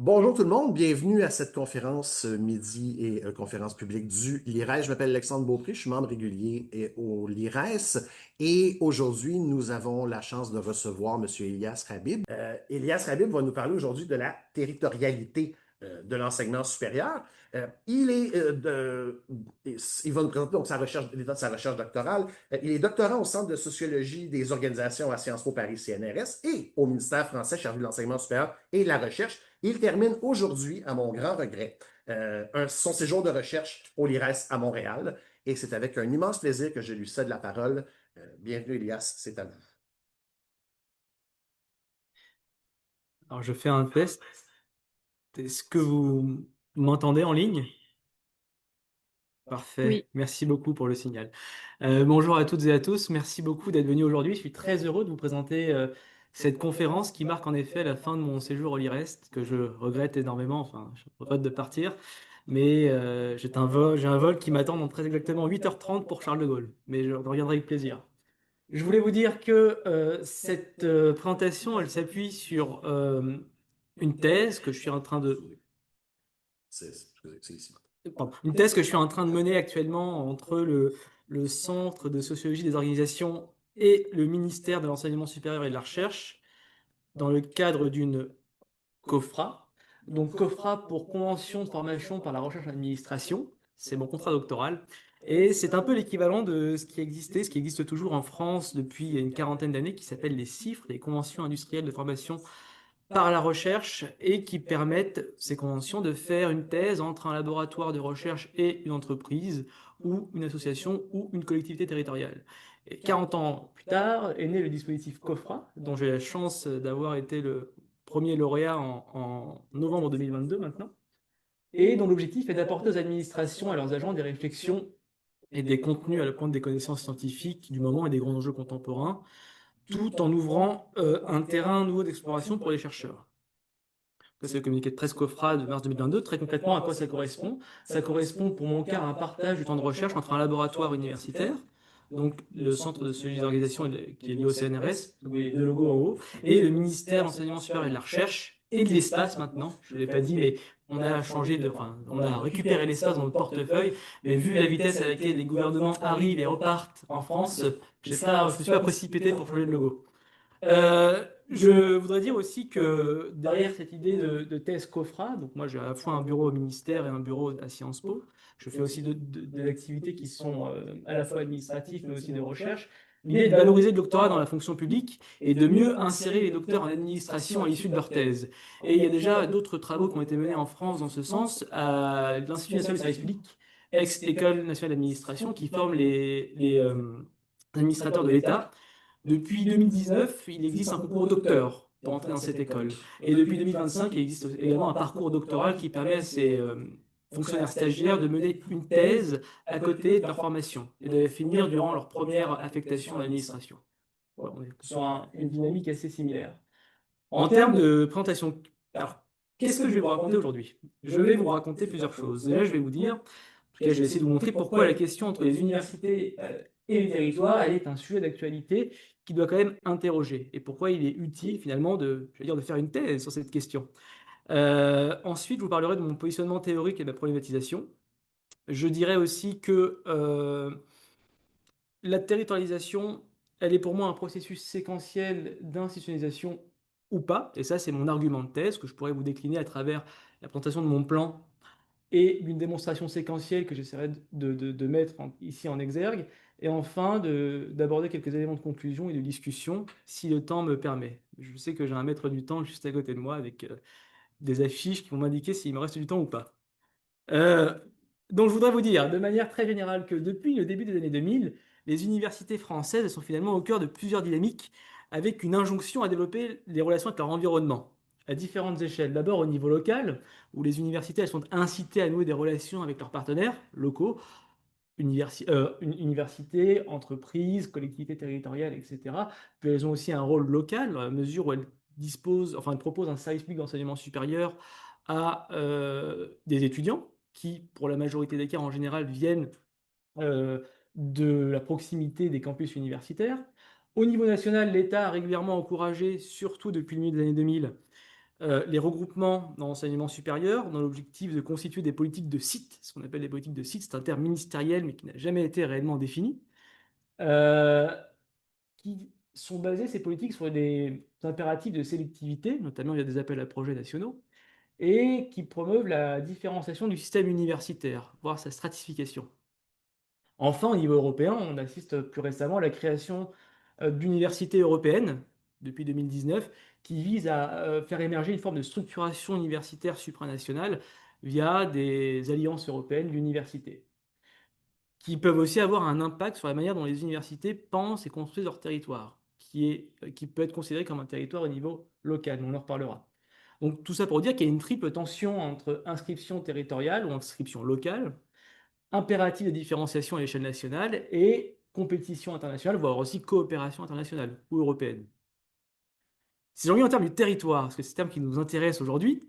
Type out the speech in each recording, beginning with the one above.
Bonjour tout le monde, bienvenue à cette conférence midi et conférence publique du LIRES. Je m'appelle Alexandre Beaupré, je suis membre régulier au LIRES et aujourd'hui nous avons la chance de recevoir M. Elias Habib. Elias Habib va nous parler aujourd'hui de la territorialité de l'enseignement supérieur. Il va nous présenter donc l'état de sa recherche doctorale. Il est doctorant au Centre de sociologie des organisations à Sciences Po Paris CNRS et au ministère français chargé de l'enseignement supérieur et de la recherche. Il termine aujourd'hui, à mon grand regret, son séjour de recherche au LIRES à Montréal. Et c'est avec un immense plaisir que je lui cède la parole. Bienvenue, Elias, c'est à vous. Alors, je fais un test. Est-ce que vous m'entendez en ligne? Parfait. Oui, Merci beaucoup pour le signal. Bonjour à toutes et à tous. Merci beaucoup d'être venus aujourd'hui. Je suis très heureux de vous présenter cette conférence qui marque en effet la fin de mon séjour au LIREST, que je regrette énormément. Enfin, je regrette de partir. Mais j'ai un vol qui m'attend dans très exactement 8h30 pour Charles de Gaulle. Mais je reviendrai avec plaisir. Je voulais vous dire que cette présentation, elle s'appuie sur une thèse que je suis en train de C'est ici. pardon, une thèse que je suis en train de mener actuellement entre le Centre de sociologie des organisations et le ministère de l'Enseignement supérieur et de la Recherche dans le cadre d'une COFRA. Donc COFRA pour Convention de formation par la recherche et l'administration, c'est mon contrat doctoral. Et c'est un peu l'équivalent de ce qui existait, ce qui existe toujours en France depuis une quarantaine d'années, qui s'appelle les CIFRE, les conventions industrielles de formation par la recherche et qui permettent, ces conventions, de faire une thèse entre un laboratoire de recherche et une entreprise ou une association ou une collectivité territoriale. Et 40 ans plus tard est né le dispositif COFRA, dont j'ai la chance d'avoir été le premier lauréat en novembre 2022 maintenant, et dont l'objectif est d'apporter aux administrations et à leurs agents des réflexions et des contenus à la pointe des connaissances scientifiques du moment et des grands enjeux contemporains, tout en ouvrant un terrain nouveau d'exploration pour les chercheurs. Ça, c'est le communiqué de presse COFRA de mars 2022. Très concrètement, à quoi ça correspond? Ça correspond, pour mon cas, à un partage du temps de recherche entre un laboratoire universitaire, donc le Centre de sociologie des organisations qui est lié au CNRS, vous voyez deux logos en haut, et le ministère de l'Enseignement supérieur et de la Recherche, et de l'espace maintenant. Je ne l'ai pas dit, mais on a récupéré l'espace dans notre portefeuille, mais vu la vitesse à laquelle les gouvernements arrivent et repartent en France, je ne me suis pas précipité pour changer de logo. Je voudrais dire aussi que derrière cette idée de thèse COFRA, donc moi j'ai à la fois un bureau au ministère et un bureau à Sciences Po, je fais aussi des activités qui sont à la fois administratives mais aussi de recherche. L'idée est de valoriser le doctorat dans la fonction publique et de mieux insérer les docteurs en administration à l'issue de leur thèse. Et il y a déjà d'autres travaux qui ont été menés en France dans ce sens à l'Institut national du service public, ex-École nationale d'administration, qui forme les administrateurs de l'État. Depuis 2019, il existe un concours docteur pour entrer dans cette école. Et depuis 2025, il existe également un parcours doctoral qui permet à ces fonctionnaires stagiaires de mener une thèse à côté de leur formation et de finir durant leur première affectation à l'administration. Voilà, on est sur une dynamique assez similaire. En termes de présentation, alors, qu'est-ce que je vais vous raconter aujourd'hui? Je vais vous raconter plusieurs choses. Déjà, je vais vous dire, en tout cas, je vais essayer de vous montrer pourquoi la question entre les universités et les territoires, elle est un sujet d'actualité qui doit quand même interroger et pourquoi il est utile finalement je vais dire, de faire une thèse sur cette question. Ensuite, je vous parlerai de mon positionnement théorique et de ma problématisation. Je dirais aussi que la territorialisation, elle est pour moi un processus séquentiel d'institutionnalisation ou pas. Et ça, c'est mon argument de thèse que je pourrais vous décliner à travers la présentation de mon plan et d'une démonstration séquentielle que j'essaierai de mettre ici en exergue. Et enfin, d'aborder quelques éléments de conclusion et de discussion, si le temps me permet. Je sais que j'ai un maître du temps juste à côté de moi avec des affiches qui vont m'indiquer s'il me reste du temps ou pas. Euh, donc, je voudrais vous dire de manière très générale que depuis le début des années 2000, les universités françaises sont finalement au cœur de plusieurs dynamiques avec une injonction à développer les relations avec leur environnement à différentes échelles. D'abord au niveau local, où les universités elles sont incitées à nouer des relations avec leurs partenaires locaux, universités, entreprises, collectivités territoriales, etc. Puis elles ont aussi un rôle local, dans la mesure où elles proposent un service public d'enseignement supérieur à des étudiants qui, pour la majorité des cas en général, viennent euh, de la proximité des campus universitaires. Au niveau national, l'État a régulièrement encouragé, surtout depuis le milieu des années 2000, les regroupements dans l'enseignement supérieur dans l'objectif de constituer des politiques de site, ce qu'on appelle les politiques de site, c'est un terme ministériel mais qui n'a jamais été réellement défini, euh, qui sont basées, ces politiques, sur des impératifs de sélectivité, notamment via des appels à projets nationaux, et qui promeuvent la différenciation du système universitaire, voire sa stratification. Enfin, au niveau européen, on assiste plus récemment à la création d'universités européennes, depuis 2019, qui visent à faire émerger une forme de structuration universitaire supranationale via des alliances européennes d'universités, qui peuvent aussi avoir un impact sur la manière dont les universités pensent et construisent leur territoire, qui peut être considéré comme un territoire au niveau local, on en reparlera. Donc tout ça pour dire qu'il y a une triple tension entre inscription territoriale ou inscription locale, impératif de différenciation à l'échelle nationale et compétition internationale, voire aussi coopération internationale ou européenne. Si j'en reviens en termes du territoire, parce que c'est le terme qui nous intéresse aujourd'hui,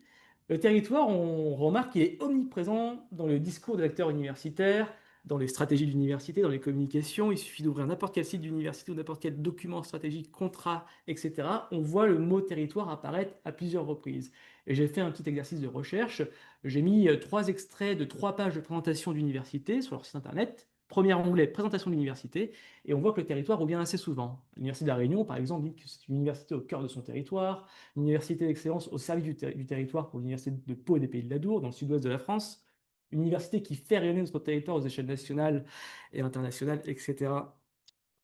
le territoire, on remarque qu'il est omniprésent dans le discours des acteurs universitaires, dans les stratégies de l'université, dans les communications. Il suffit d'ouvrir n'importe quel site d'université ou n'importe quel document stratégique, contrat, etc. On voit le mot territoire apparaître à plusieurs reprises. Et j'ai fait un petit exercice de recherche. J'ai mis 3 extraits de 3 pages de présentation d'université sur leur site internet. Premier onglet, présentation de l'université. Et on voit que le territoire revient assez souvent. L'Université de La Réunion, par exemple, dit que c'est une université au cœur de son territoire, une université d'excellence au service du territoire pour l'Université de Pau et des Pays de l'Adour, dans le sud-ouest de la France, une université qui fait rayonner notre territoire aux échelles nationales et internationales, etc.,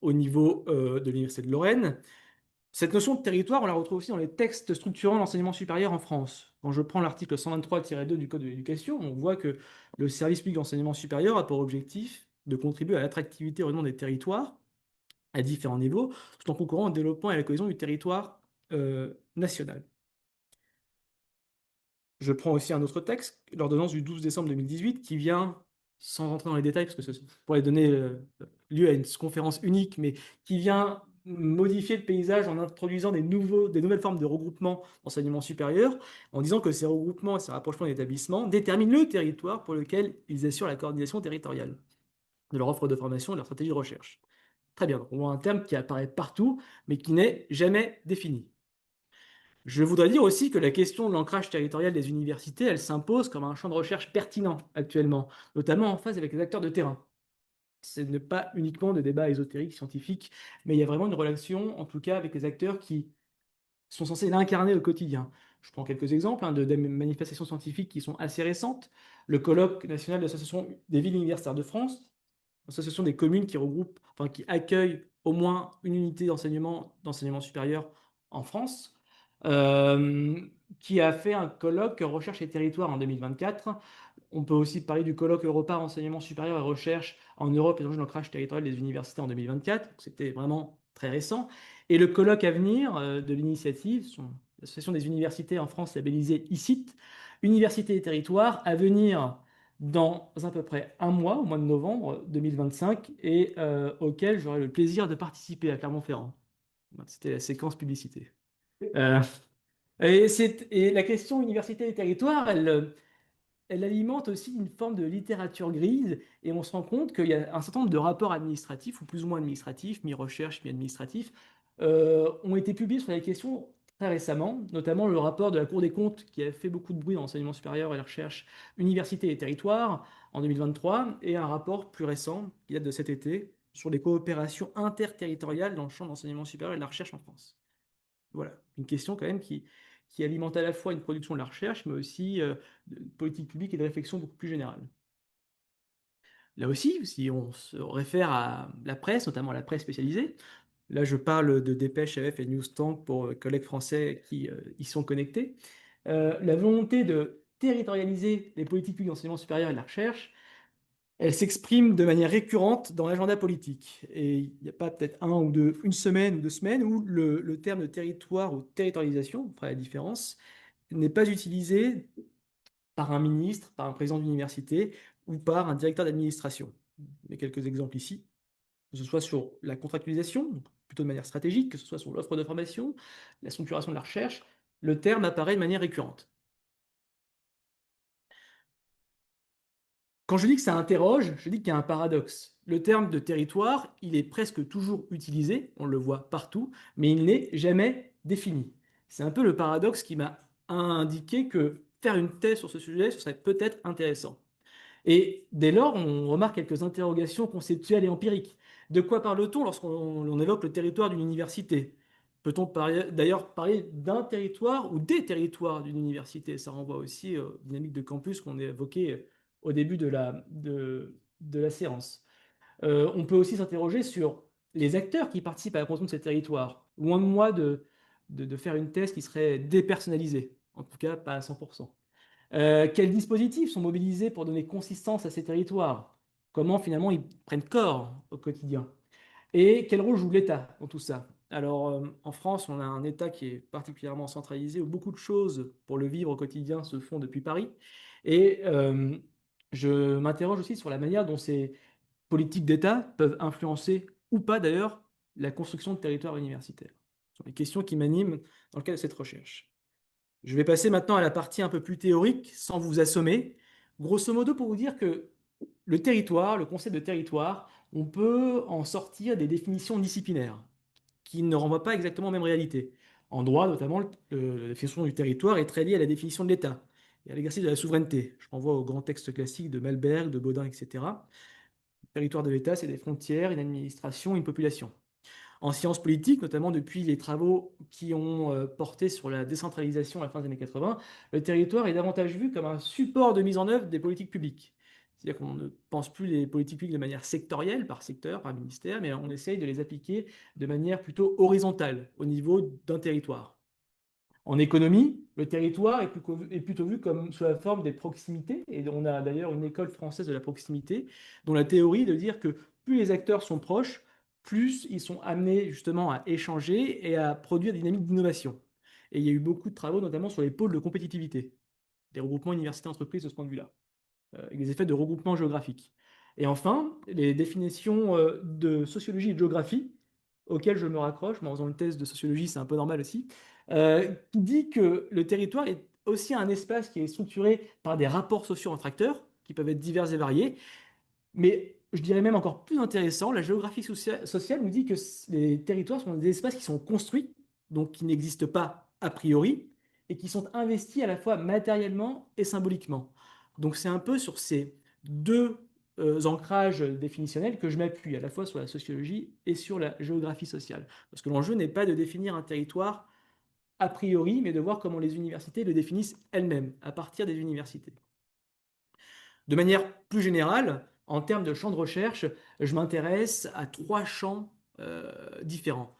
au niveau de l'Université de Lorraine. Cette notion de territoire, on la retrouve aussi dans les textes structurant l'enseignement supérieur en France. Quand je prends l'article 123-2 du Code de l'éducation, on voit que le service public d'enseignement supérieur a pour objectif de contribuer à l'attractivité et au rayonnement des territoires à différents niveaux, tout en concourant au développement et à la cohésion du territoire national. Je prends aussi un autre texte, l'ordonnance du 12 décembre 2018, qui vient, sans rentrer dans les détails, parce que ça pourrait donner lieu à une conférence unique, mais qui vient modifier le paysage en introduisant des nouvelles formes de regroupement d'enseignement supérieur, en disant que ces regroupements et ces rapprochements d'établissements déterminent le territoire pour lequel ils assurent la coordination territoriale de leur offre de formation et de leur stratégie de recherche. Très bien, donc on voit un terme qui apparaît partout, mais qui n'est jamais défini. Je voudrais dire aussi que la question de l'ancrage territorial des universités, elle s'impose comme un champ de recherche pertinent actuellement, notamment en phase avec les acteurs de terrain. Ce n'est pas uniquement de débats ésotériques, scientifiques, mais il y a vraiment une relation, en tout cas, avec les acteurs qui sont censés l'incarner au quotidien. Je prends quelques exemples de manifestations scientifiques qui sont assez récentes. Le colloque national de l'Association des villes universitaires de France, l'association des communes qui regroupe, enfin, qui accueille au moins une unité d'enseignement supérieur en France, euh, qui a fait un colloque Recherche et territoire en 2024. On peut aussi parler du colloque Europa Enseignement supérieur et recherche en Europe et dans l'ancrage territorial des universités en 2024. C'était vraiment très récent. Et le colloque à venir de l'initiative, l'association des universités en France labellisée ICIT, Université et territoire, à venir dans à peu près un mois, au mois de novembre 2025, et auquel j'aurai le plaisir de participer à Clermont-Ferrand. C'était la séquence publicité. Euh, et la question université et territoire, elle alimente aussi une forme de littérature grise, et on se rend compte qu'il y a un certain nombre de rapports administratifs, ou plus ou moins administratifs, mi-recherche, mi-administratifs, ont été publiés sur la question très récemment, notamment le rapport de la Cour des comptes qui a fait beaucoup de bruit dans l'enseignement supérieur et la recherche université et territoire en 2023, et un rapport plus récent qui date de cet été sur les coopérations interterritoriales dans le champ de l'enseignement supérieur et de la recherche en France. Voilà, une question quand même qui alimente à la fois une production de la recherche, mais aussi de politique publique et de réflexion beaucoup plus générale. Là aussi, si on se réfère à la presse, notamment la presse spécialisée, là je parle de Dépêche, AF et Newstank pour collègues français qui y sont connectés, la volonté de territorialiser les politiques publiques d'enseignement supérieur et de la recherche, elle s'exprime de manière récurrente dans l'agenda politique. Et il n'y a pas peut-être une semaine ou 2 semaines où le terme de territoire ou territorialisation, on fera la différence, n'est pas utilisé par un ministre, par un président d'université ou par un directeur d'administration. Il y a quelques exemples ici, que ce soit sur la contractualisation, donc plutôt de manière stratégique, que ce soit sur l'offre de formation, la structuration de la recherche, le terme apparaît de manière récurrente. Quand je dis que ça interroge, je dis qu'il y a un paradoxe. Le terme de territoire, il est presque toujours utilisé, on le voit partout, mais il n'est jamais défini. C'est un peu le paradoxe qui m'a a indiqué que faire une thèse sur ce sujet, ce serait peut-être intéressant. Et dès lors, on remarque quelques interrogations conceptuelles et empiriques. De quoi parle-t-on lorsqu'on évoque le territoire d'une université? Peut-on d'ailleurs parler d'un territoire ou des territoires d'une université? Ça renvoie aussi aux dynamiques de campus qu'on a évoquées au début de la séance. On peut aussi s'interroger sur les acteurs qui participent à la construction de ces territoires. Loin de moi de faire une thèse qui serait dépersonnalisée, en tout cas pas à 100%. Quels dispositifs sont mobilisés pour donner consistance à ces territoires? Comment finalement ils prennent corps au quotidien? Et quel rôle joue l'État dans tout ça? Alors, en France, on a un État qui est particulièrement centralisé, où beaucoup de choses pour le vivre au quotidien se font depuis Paris. Et je m'interroge aussi sur la manière dont ces politiques d'État peuvent influencer, ou pas d'ailleurs, la construction de territoires universitaires. Ce sont les questions qui m'animent dans le cadre de cette recherche. Je vais passer maintenant à la partie un peu plus théorique, sans vous assommer. Grosso modo, pour vous dire que le territoire, le concept de territoire, on peut en sortir des définitions disciplinaires qui ne renvoient pas exactement aux mêmes réalités. En droit, notamment, la définition du territoire est très liée à la définition de l'État et à l'exercice de la souveraineté. Je renvoie aux grands textes classiques de Malberg, de Baudin, etc. Le territoire de l'État, c'est des frontières, une administration, une population. En sciences politiques, notamment depuis les travaux qui ont porté sur la décentralisation à la fin des années 80, le territoire est davantage vu comme un support de mise en œuvre des politiques publiques. C'est-à-dire qu'on ne pense plus les politiques publiques de manière sectorielle, par secteur, par ministère, mais on essaye de les appliquer de manière plutôt horizontale, au niveau d'un territoire. En économie, le territoire est plutôt vu comme sous la forme des proximités, et on a d'ailleurs une école française de la proximité, dont la théorie est de dire que plus les acteurs sont proches, plus ils sont amenés justement à échanger et à produire des dynamiques d'innovation. Et il y a eu beaucoup de travaux, notamment sur les pôles de compétitivité, des regroupements universités-entreprises de ce point de vue-là, avec des effets de regroupement géographique. Et enfin, les définitions de sociologie et de géographie, auxquelles je me raccroche, mais en faisant une thèse de sociologie, c'est un peu normal aussi, qui dit que le territoire est aussi un espace qui est structuré par des rapports sociaux entre acteurs, qui peuvent être divers et variés, mais je dirais même encore plus intéressant, la géographie sociale nous dit que les territoires sont des espaces qui sont construits, donc qui n'existent pas a priori, et qui sont investis à la fois matériellement et symboliquement. Donc c'est un peu sur ces deux ancrages définitionnels que je m'appuie, à la fois sur la sociologie et sur la géographie sociale. Parce que l'enjeu n'est pas de définir un territoire a priori, mais de voir comment les universités le définissent elles-mêmes, à partir des universités. De manière plus générale, en termes de champs de recherche, je m'intéresse à trois champs différents.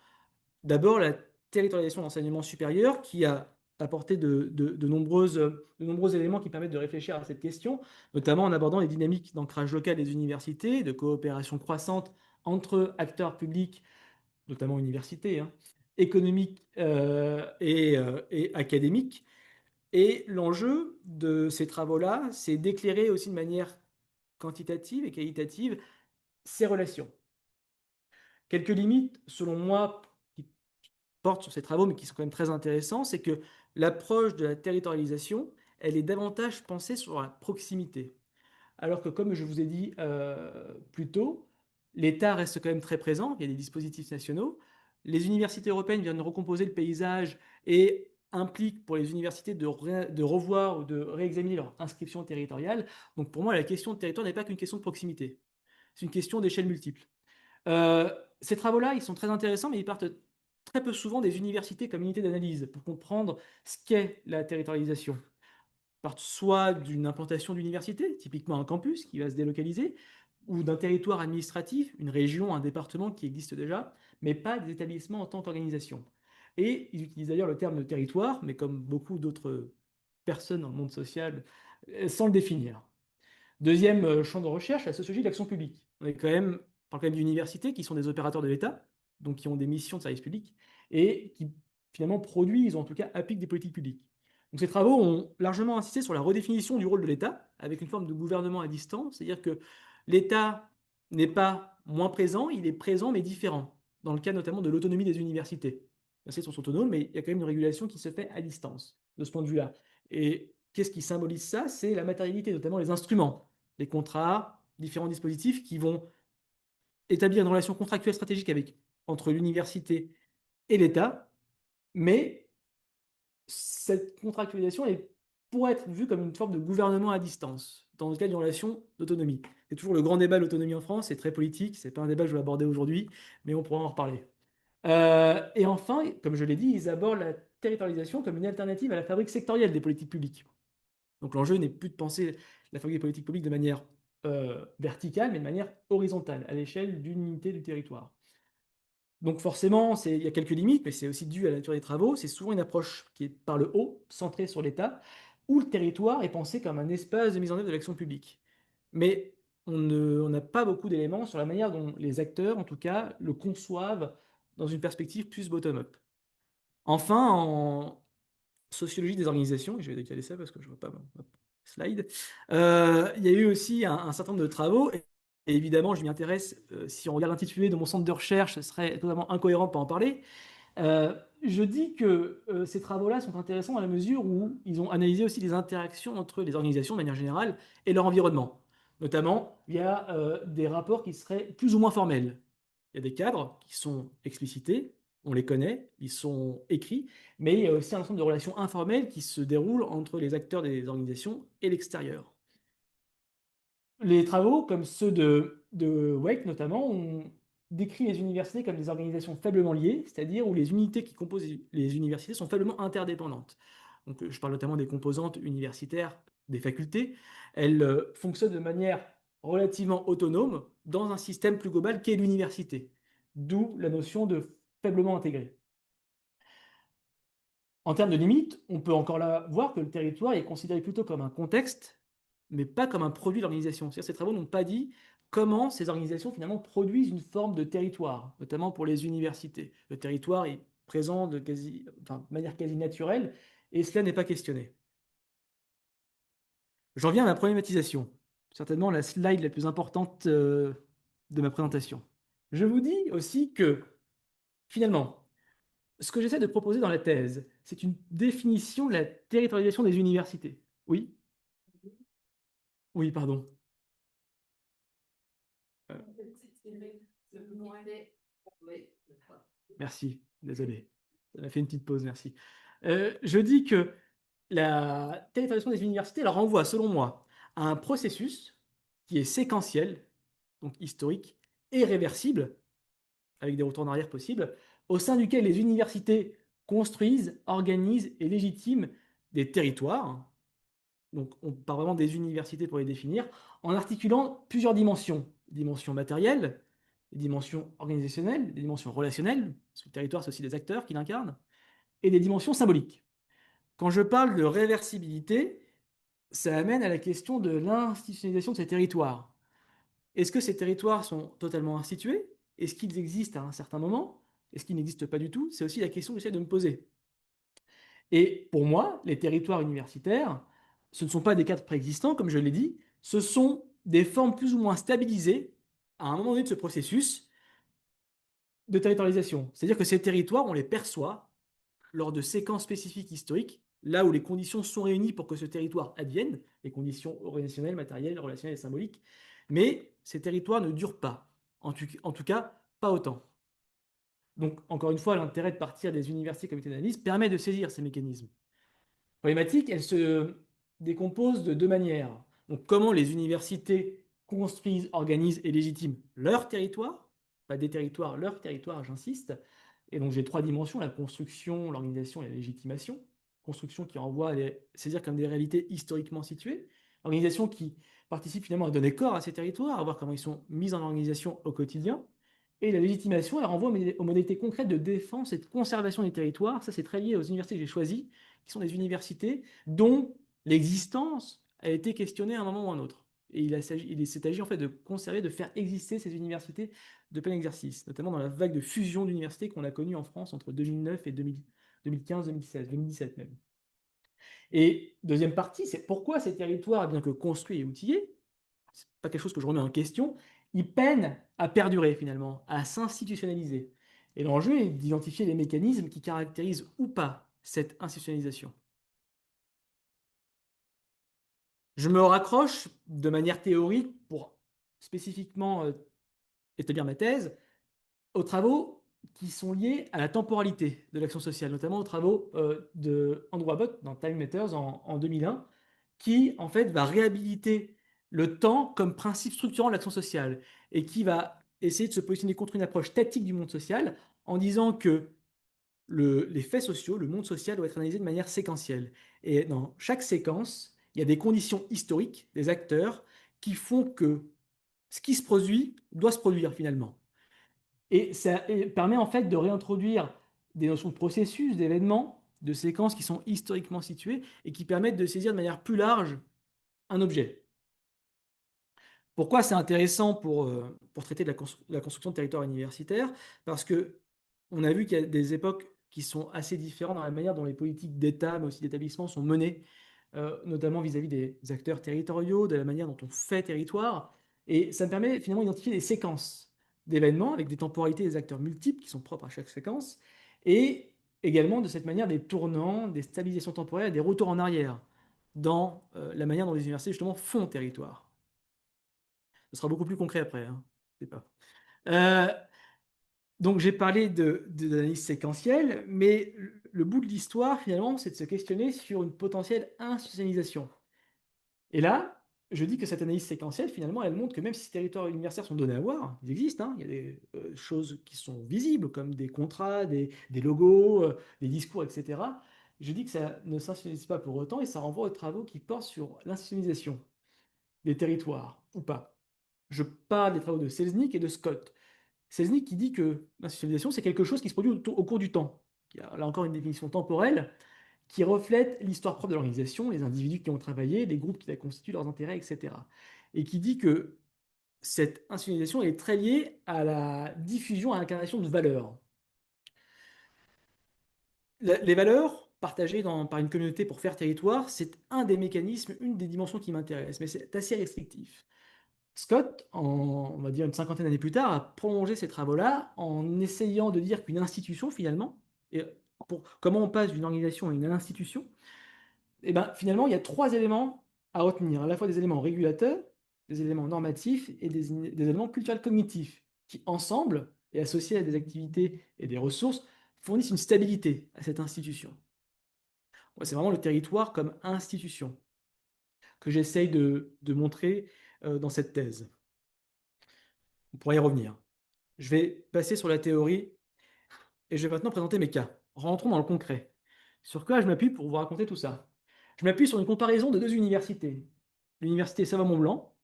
D'abord, la territorialisation de l'enseignement supérieur, qui a apporté de nombreux éléments qui permettent de réfléchir à cette question, notamment en abordant les dynamiques d'ancrage local des universités, de coopération croissante entre acteurs publics, notamment universités, hein, économiques et académiques. Et l'enjeu de ces travaux-là, c'est d'éclairer aussi de manière quantitative et qualitative ces relations. Quelques limites, selon moi, qui portent sur ces travaux, mais qui sont quand même très intéressants, c'est que l'approche de la territorialisation, elle est davantage pensée sur la proximité. Alors que, comme je vous ai dit plus tôt, l'État reste quand même très présent, il y a des dispositifs nationaux. Les universités européennes viennent recomposer le paysage et impliquent pour les universités de revoir ou de réexaminer leur inscription territoriale. Donc pour moi, la question de territoire n'est pas qu'une question de proximité, c'est une question d'échelle multiple. Ces travaux-là, ils sont très intéressants, mais ils partent très peu souvent des universités comme unité d'analyse pour comprendre ce qu'est la territorialisation. Ils partent soit d'une implantation d'université, typiquement un campus qui va se délocaliser, ou d'un territoire administratif, une région, un département qui existe déjà, mais pas des établissements en tant qu'organisation. Et ils utilisent d'ailleurs le terme de territoire, mais comme beaucoup d'autres personnes dans le monde social, sans le définir. Deuxième champ de recherche, la sociologie de l'action publique. On parle quand même d'universités qui sont des opérateurs de l'État, donc qui ont des missions de service public, et qui finalement produisent, ou en tout cas appliquent des politiques publiques. Donc ces travaux ont largement insisté sur la redéfinition du rôle de l'État, avec une forme de gouvernement à distance, c'est-à-dire que l'État n'est pas moins présent, il est présent mais différent, dans le cas notamment de l'autonomie des universités. Elles sont autonomes, mais il y a quand même une régulation qui se fait à distance, de ce point de vue-là. Et qu'est-ce qui symbolise ça? C'est la matérialité, notamment les instruments, les contrats, différents dispositifs qui vont établir une relation contractuelle stratégique entre l'université et l'État, mais cette contractualisation pourrait être vue comme une forme de gouvernement à distance, dans le cadre d'une relation d'autonomie. C'est toujours le grand débat de l'autonomie en France, c'est très politique, c'est pas un débat que je vais aborder aujourd'hui, mais on pourra en reparler. Et enfin, comme je l'ai dit, ils abordent la territorialisation comme une alternative à la fabrique sectorielle des politiques publiques. Donc l'enjeu n'est plus de penser la fabrique des politiques publiques de manière verticale, mais de manière horizontale, à l'échelle d'une unité du territoire. Donc forcément, il y a quelques limites, mais c'est aussi dû à la nature des travaux. C'est souvent une approche qui est par le haut, centrée sur l'État, où le territoire est pensé comme un espace de mise en œuvre de l'action publique. Mais on n'a pas beaucoup d'éléments sur la manière dont les acteurs, en tout cas, le conçoivent dans une perspective plus bottom-up. Enfin, en sociologie des organisations, et je vais décaler ça parce que je ne vois pas mon slide, il y a eu aussi un certain nombre de travaux, et évidemment, je m'y intéresse, si on regarde l'intitulé de mon centre de recherche, ce serait totalement incohérent de pas en parler. Je dis que ces travaux-là sont intéressants dans la mesure où ils ont analysé aussi les interactions entre les organisations de manière générale et leur environnement. Notamment, il y a des rapports qui seraient plus ou moins formels. Il y a des cadres qui sont explicités, on les connaît, ils sont écrits, mais il y a aussi un ensemble de relations informelles qui se déroulent entre les acteurs des organisations et l'extérieur. Les travaux, comme ceux de Wake notamment, ont décrit les universités comme des organisations faiblement liées, c'est-à-dire où les unités qui composent les universités sont faiblement interdépendantes. Donc, je parle notamment des composantes universitaires des facultés. Elles fonctionnent de manière relativement autonome dans un système plus global qu'est l'université, d'où la notion de faiblement intégré. En termes de limites, on peut encore là voir que le territoire est considéré plutôt comme un contexte, mais pas comme un produit d'organisation. C'est-à-dire que ces travaux n'ont pas dit comment ces organisations finalement produisent une forme de territoire, notamment pour les universités. Le territoire est présent de manière quasi naturelle, et cela n'est pas questionné. J'en viens à ma problématisation, certainement la slide la plus importante de ma présentation. Je vous dis aussi que, finalement, ce que j'essaie de proposer dans la thèse, c'est une définition de la territorialisation des universités. Oui? Oui, pardon. Euh, Merci, désolé. Ça m'a fait une petite pause, merci. Je dis que la territorialisation des universités elle renvoie, selon moi, à un processus qui est séquentiel, donc historique, et réversible, avec des retours en arrière possibles, au sein duquel les universités construisent, organisent et légitiment des territoires. Donc on part vraiment des universités pour les définir, en articulant plusieurs dimensions. Des dimensions matérielles, des dimensions organisationnelles, des dimensions relationnelles, parce que le territoire, c'est aussi des acteurs qui l'incarnent, et des dimensions symboliques. Quand je parle de réversibilité, ça amène à la question de l'institutionnalisation de ces territoires. Est-ce que ces territoires sont totalement institués? Est-ce qu'ils existent à un certain moment? Est-ce qu'ils n'existent pas du tout? C'est aussi la question que j'essaie de me poser. Et pour moi, les territoires universitaires, ce ne sont pas des cadres préexistants, comme je l'ai dit, ce sont des formes plus ou moins stabilisées à un moment donné de ce processus de territorialisation. C'est-à-dire que ces territoires, on les perçoit lors de séquences spécifiques historiques, là où les conditions sont réunies pour que ce territoire advienne, les conditions organisationnelles, matérielles, relationnelles et symboliques, mais ces territoires ne durent pas, en tout cas pas autant. Donc, encore une fois, l'intérêt de partir des universités comme d'analyse permet de saisir ces mécanismes. Problématique, elle se décompose de deux manières. Donc, comment les universités construisent, organisent et légitiment leur territoire, pas des territoires, leur territoire, j'insiste. Et donc, j'ai trois dimensions, la construction, l'organisation et la légitimation. Construction qui renvoie à les saisir comme des réalités historiquement situées. Organisation qui participe finalement à donner corps à ces territoires, à voir comment ils sont mis en organisation au quotidien. Et la légitimation, elle renvoie aux modalités concrètes de défense et de conservation des territoires. Ça, c'est très lié aux universités que j'ai choisies, qui sont des universités dont l'existence a été questionnée à un moment ou à un autre. Et il s'est agi en fait de conserver, de faire exister ces universités de plein exercice, notamment dans la vague de fusion d'universités qu'on a connue en France entre 2009 et 2015, 2016, 2017 même. Et deuxième partie, c'est pourquoi ces territoires, bien que construits et outillés, c'est pas quelque chose que je remets en question, ils peinent à perdurer finalement, à s'institutionnaliser. Et l'enjeu est d'identifier les mécanismes qui caractérisent ou pas cette institutionnalisation. Je me raccroche de manière théorique pour spécifiquement établir ma thèse aux travaux qui sont liés à la temporalité de l'action sociale, notamment aux travaux de Andrew Abbott dans Time Matters en 2001, qui en fait va réhabiliter le temps comme principe structurant de l'action sociale et qui va essayer de se positionner contre une approche statique du monde social en disant que les faits sociaux, le monde social doit être analysé de manière séquentielle. Et dans chaque séquence, il y a des conditions historiques, des acteurs, qui font que ce qui se produit doit se produire finalement. Et ça permet en fait de réintroduire des notions de processus, d'événements, de séquences qui sont historiquement situées et qui permettent de saisir de manière plus large un objet. Pourquoi c'est intéressant pour traiter de la construction de territoire universitaire? Parce que on a vu qu'il y a des époques qui sont assez différentes dans la manière dont les politiques d'État, mais aussi d'établissement sont menées, notamment vis-à-vis des acteurs territoriaux, de la manière dont on fait territoire. Et ça me permet finalement d'identifier des séquences d'événements avec des temporalités des acteurs multiples qui sont propres à chaque séquence, et également de cette manière des tournants, des stabilisations temporelles, et des retours en arrière dans la manière dont les universités justement font territoire. Ce sera beaucoup plus concret après, hein. Je sais pas. Euh, donc j'ai parlé d'analyse séquentielle, mais le bout de l'histoire, finalement, c'est de se questionner sur une potentielle institutionnalisation. Et là, je dis que cette analyse séquentielle, finalement, elle montre que même si ces territoires universitaires sont donnés à voir, ils existent, hein, il y a des choses qui sont visibles, comme des contrats, des logos, des discours, etc. Je dis que ça ne s'institutionnalise pas pour autant, et ça renvoie aux travaux qui portent sur l'institutionnalisation des territoires, ou pas. Je parle des travaux de Selznick et de Scott. Selznick qui dit que l'institutionnalisation, c'est quelque chose qui se produit au cours du temps. Il y a là encore une définition temporelle qui reflète l'histoire propre de l'organisation, les individus qui ont travaillé, les groupes qui la constituent, leurs intérêts, etc. Et qui dit que cette institutionnalisation est très liée à la diffusion, à l'incarnation de valeurs. Les valeurs partagées par une communauté pour faire territoire, c'est un des mécanismes, une des dimensions qui m'intéresse, mais c'est assez restrictif. Scott, on va dire une cinquantaine d'années plus tard, a prolongé ces travaux-là en essayant de dire qu'une institution, finalement, et comment on passe d'une organisation à une institution, et ben, finalement, il y a trois éléments à retenir, à la fois des éléments régulateurs, des éléments normatifs et des éléments culturels cognitifs, qui ensemble, et associés à des activités et des ressources, fournissent une stabilité à cette institution. C'est vraiment le territoire comme institution que j'essaye de montrer dans cette thèse. On pourra y revenir. Je vais passer sur la théorie et je vais maintenant présenter mes cas. Rentrons dans le concret. Sur quoi je m'appuie pour vous raconter tout ça? Je m'appuie sur une comparaison de deux universités. L'université Savoie-Mont-Blanc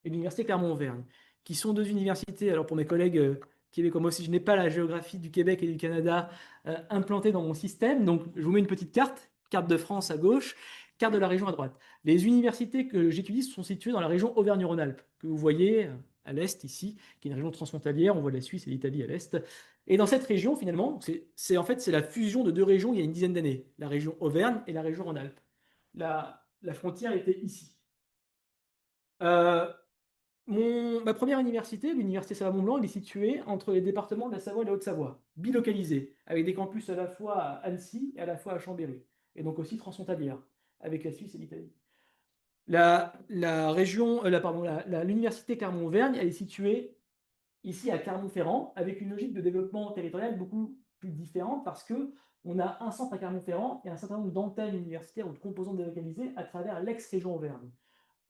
et l'université Clermont-Auvergne, qui sont deux universités, alors pour mes collègues québécois, moi aussi je n'ai pas la géographie du Québec et du Canada implantée dans mon système, donc je vous mets une petite carte, carte de France à gauche, carte de la région à droite. Les universités que j'étudie sont situées dans la région Auvergne-Rhône-Alpes, que vous voyez à l'est ici, qui est une région transfrontalière, on voit la Suisse et l'Italie à l'est. Et dans cette région, finalement, en fait c'est la fusion de deux régions il y a une dizaine d'années, la région Auvergne et la région Rhône-Alpes. La frontière était ici. Euh, ma première université, l'université Savoie-Mont-Blanc, elle est située entre les départements de la Savoie et de la Haute-Savoie, bilocalisée, avec des campus à la fois à Annecy et à la fois à Chambéry, et donc aussi transfrontalière, avec la Suisse et l'Italie. La région, pardon, l'université Clermont-Auvergne, elle est située ici à Clermont-Ferrand, avec une logique de développement territorial beaucoup plus différente, parce que on a un centre à Clermont-Ferrand et un certain nombre d'antennes universitaires ou de composantes délocalisées à travers l'ex-région Auvergne,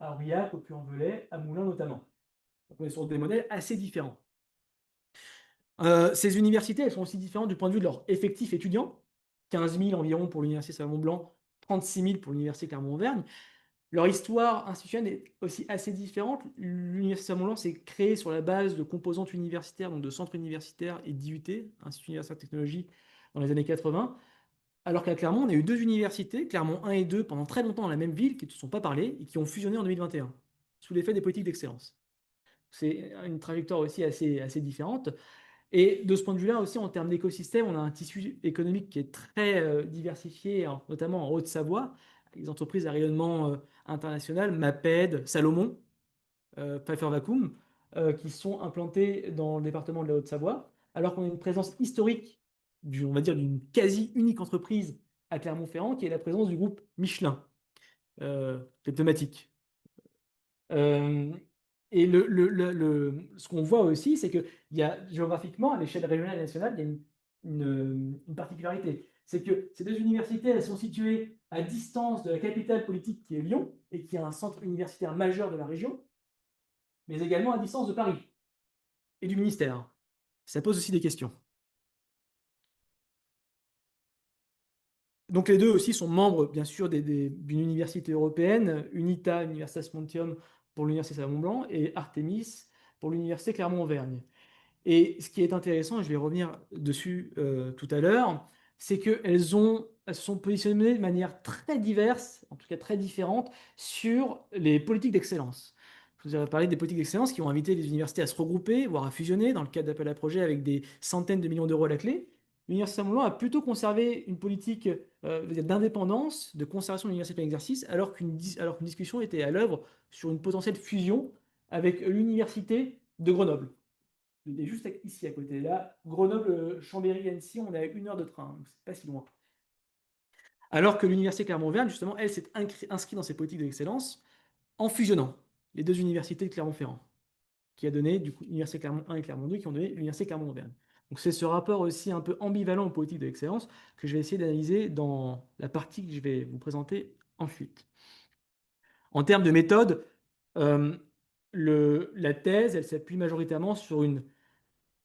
à Aurillac, au Puy-en-Velay, à Moulins notamment. Donc on est sur des modèles assez différents. Ces universités, elles sont aussi différentes du point de vue de leur effectif étudiant. 15 000 environ pour l'université Savoie-Mont-Blanc, 36 000 pour l'université Clermont-Auvergne. Leur histoire institutionnelle est aussi assez différente. L'université Savoie-Mont-Blanc s'est créée sur la base de composantes universitaires, donc de centres universitaires et d'IUT, Institut universitaire de technologie, dans les années 80. Alors qu'à Clermont, on a eu deux universités, Clermont 1 et 2, pendant très longtemps dans la même ville, qui ne se sont pas parlé et qui ont fusionné en 2021, sous l'effet des politiques d'excellence. C'est une trajectoire aussi assez différente. Et de ce point de vue-là aussi, en termes d'écosystème, on a un tissu économique qui est très diversifié, notamment en Haute-Savoie, avec des entreprises à rayonnement international, Maped, Salomon, Pfeiffer Vacuum, qui sont implantées dans le département de la Haute-Savoie, alors qu'on a une présence historique, on va dire, d'une quasi unique entreprise à Clermont-Ferrand, qui est la présence du groupe Michelin, les thématiques. Et ce qu'on voit aussi, c'est qu'il y a géographiquement, à l'échelle régionale et nationale, il y a une particularité. C'est que ces deux universités, elles sont situées à distance de la capitale politique qui est Lyon, et qui est un centre universitaire majeur de la région, mais également à distance de Paris et du ministère. Ça pose aussi des questions. Donc les deux aussi sont membres, bien sûr, d'une université européenne, UNITA, Universitas Montium pour l'Université Salomon-Blanc, et Artemis pour l'Université Clermont-Auvergne. Et ce qui est intéressant, et je vais revenir dessus tout à l'heure, c'est elles se sont positionnées de manière très diverse, en tout cas très différente, sur les politiques d'excellence. Je vous avais parlé des politiques d'excellence qui ont invité les universités à se regrouper, voire à fusionner dans le cadre d'appels à projets avec des centaines de millions d'euros à la clé. L'Université Saint-Malo a plutôt conservé une politique d'indépendance, de conservation de l'université plein exercice, alors qu'une discussion était à l'œuvre sur une potentielle fusion avec l'université de Grenoble. Il est juste ici à côté. Là, Grenoble, Chambéry, Annecy, on est à 1 heure de train, donc c'est pas si loin. Alors que l'université Clermont-Auvergne, justement, elle s'est inscrite dans ses politiques d'excellence en fusionnant les deux universités de Clermont-Ferrand, qui a donné, du coup, l'université Clermont 1 et Clermont 2, qui ont donné l'université Clermont-Auvergne. Donc c'est ce rapport aussi un peu ambivalent aux politiques d'excellence que je vais essayer d'analyser dans la partie que je vais vous présenter ensuite. En termes de méthode, euh, la thèse, elle s'appuie majoritairement sur une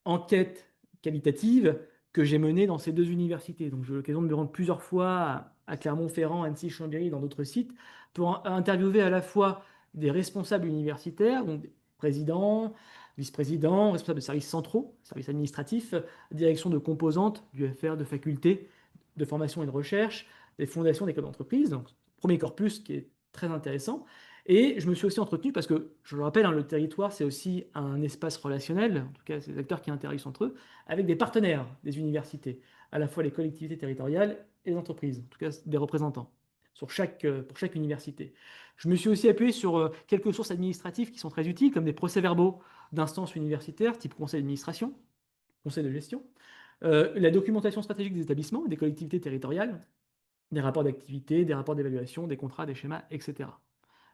enquête qualitative que j'ai menée dans ces deux universités. Donc, j'ai eu l'occasion de me rendre plusieurs fois à Clermont-Ferrand, Annecy, Chambéry, dans d'autres sites, pour interviewer à la fois des responsables universitaires, donc des présidents, vice-présidents, responsables de services centraux, services administratifs, direction de composantes du FR, de facultés de formation et de recherche, des fondations d'écoles d'entreprise, donc premier corpus qui est très intéressant. Et je me suis aussi entretenu parce que, je le rappelle, hein, le territoire, c'est aussi un espace relationnel, en tout cas, c'est des acteurs qui interagissent entre eux, avec des partenaires des universités, à la fois les collectivités territoriales et les entreprises, en tout cas des représentants, pour chaque université. Je me suis aussi appuyé sur quelques sources administratives qui sont très utiles, comme des procès-verbaux d'instances universitaires, type conseil d'administration, conseil de gestion, la documentation stratégique des établissements et des collectivités territoriales, des rapports d'activité, des rapports d'évaluation, des contrats, des schémas, etc.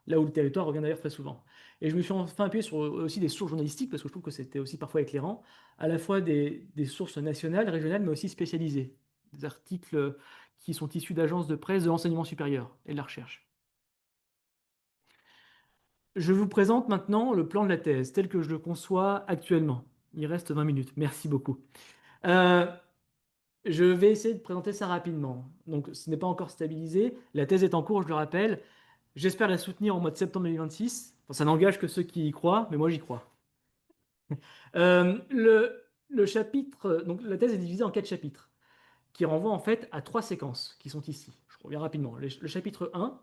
Là où le territoire revient d'ailleurs très souvent. Et je me suis enfin appuyé sur aussi des sources journalistiques, parce que je trouve que c'était aussi parfois éclairant, à la fois des sources nationales, régionales, mais aussi spécialisées. Des articles qui sont issus d'agences de presse de l'enseignement supérieur et de la recherche. Je vous présente maintenant le plan de la thèse, tel que je le conçois actuellement. Il reste 20 minutes. Merci beaucoup. Euh, je vais essayer de présenter ça rapidement. Donc, ce n'est pas encore stabilisé. La thèse est en cours, je le rappelle. J'espère la soutenir au mois de septembre 2026. Enfin, ça n'engage que ceux qui y croient, mais moi j'y crois. Le chapitre, donc la thèse est divisée en 4 chapitres, qui renvoient en fait à 3 séquences qui sont ici. Je reviens rapidement. Le chapitre 1,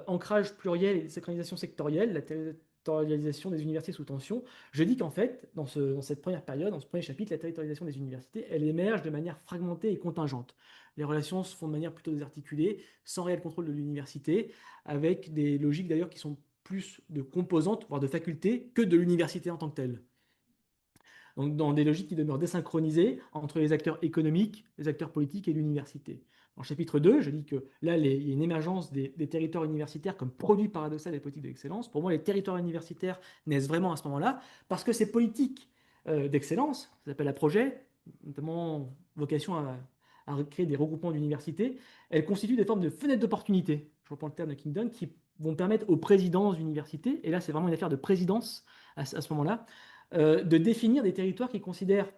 ancrage pluriel et synchronisation sectorielle, la territorialisation des universités sous tension. Je dis qu'en fait, dans cette première période, dans ce premier chapitre, la territorialisation des universités, elle émerge de manière fragmentée et contingente. Les relations se font de manière plutôt désarticulée, sans réel contrôle de l'université, avec des logiques d'ailleurs qui sont plus de composantes, voire de facultés, que de l'université en tant que telle. Donc dans des logiques qui demeurent désynchronisées entre les acteurs économiques, les acteurs politiques et l'université. Dans le chapitre 2, je dis que là, il y a une émergence des territoires universitaires comme produit paradoxal des politiques d'excellence. Pour moi, les territoires universitaires naissent vraiment à ce moment-là, parce que ces politiques d'excellence, ça s'appelle à projet, notamment vocation à créer des regroupements d'universités, elles constituent des formes de fenêtres d'opportunité, je reprends le terme de Kingdon, qui vont permettre aux présidences d'universités, et là c'est vraiment une affaire de présidence à ce moment-là, de définir des territoires qu'ils considèrent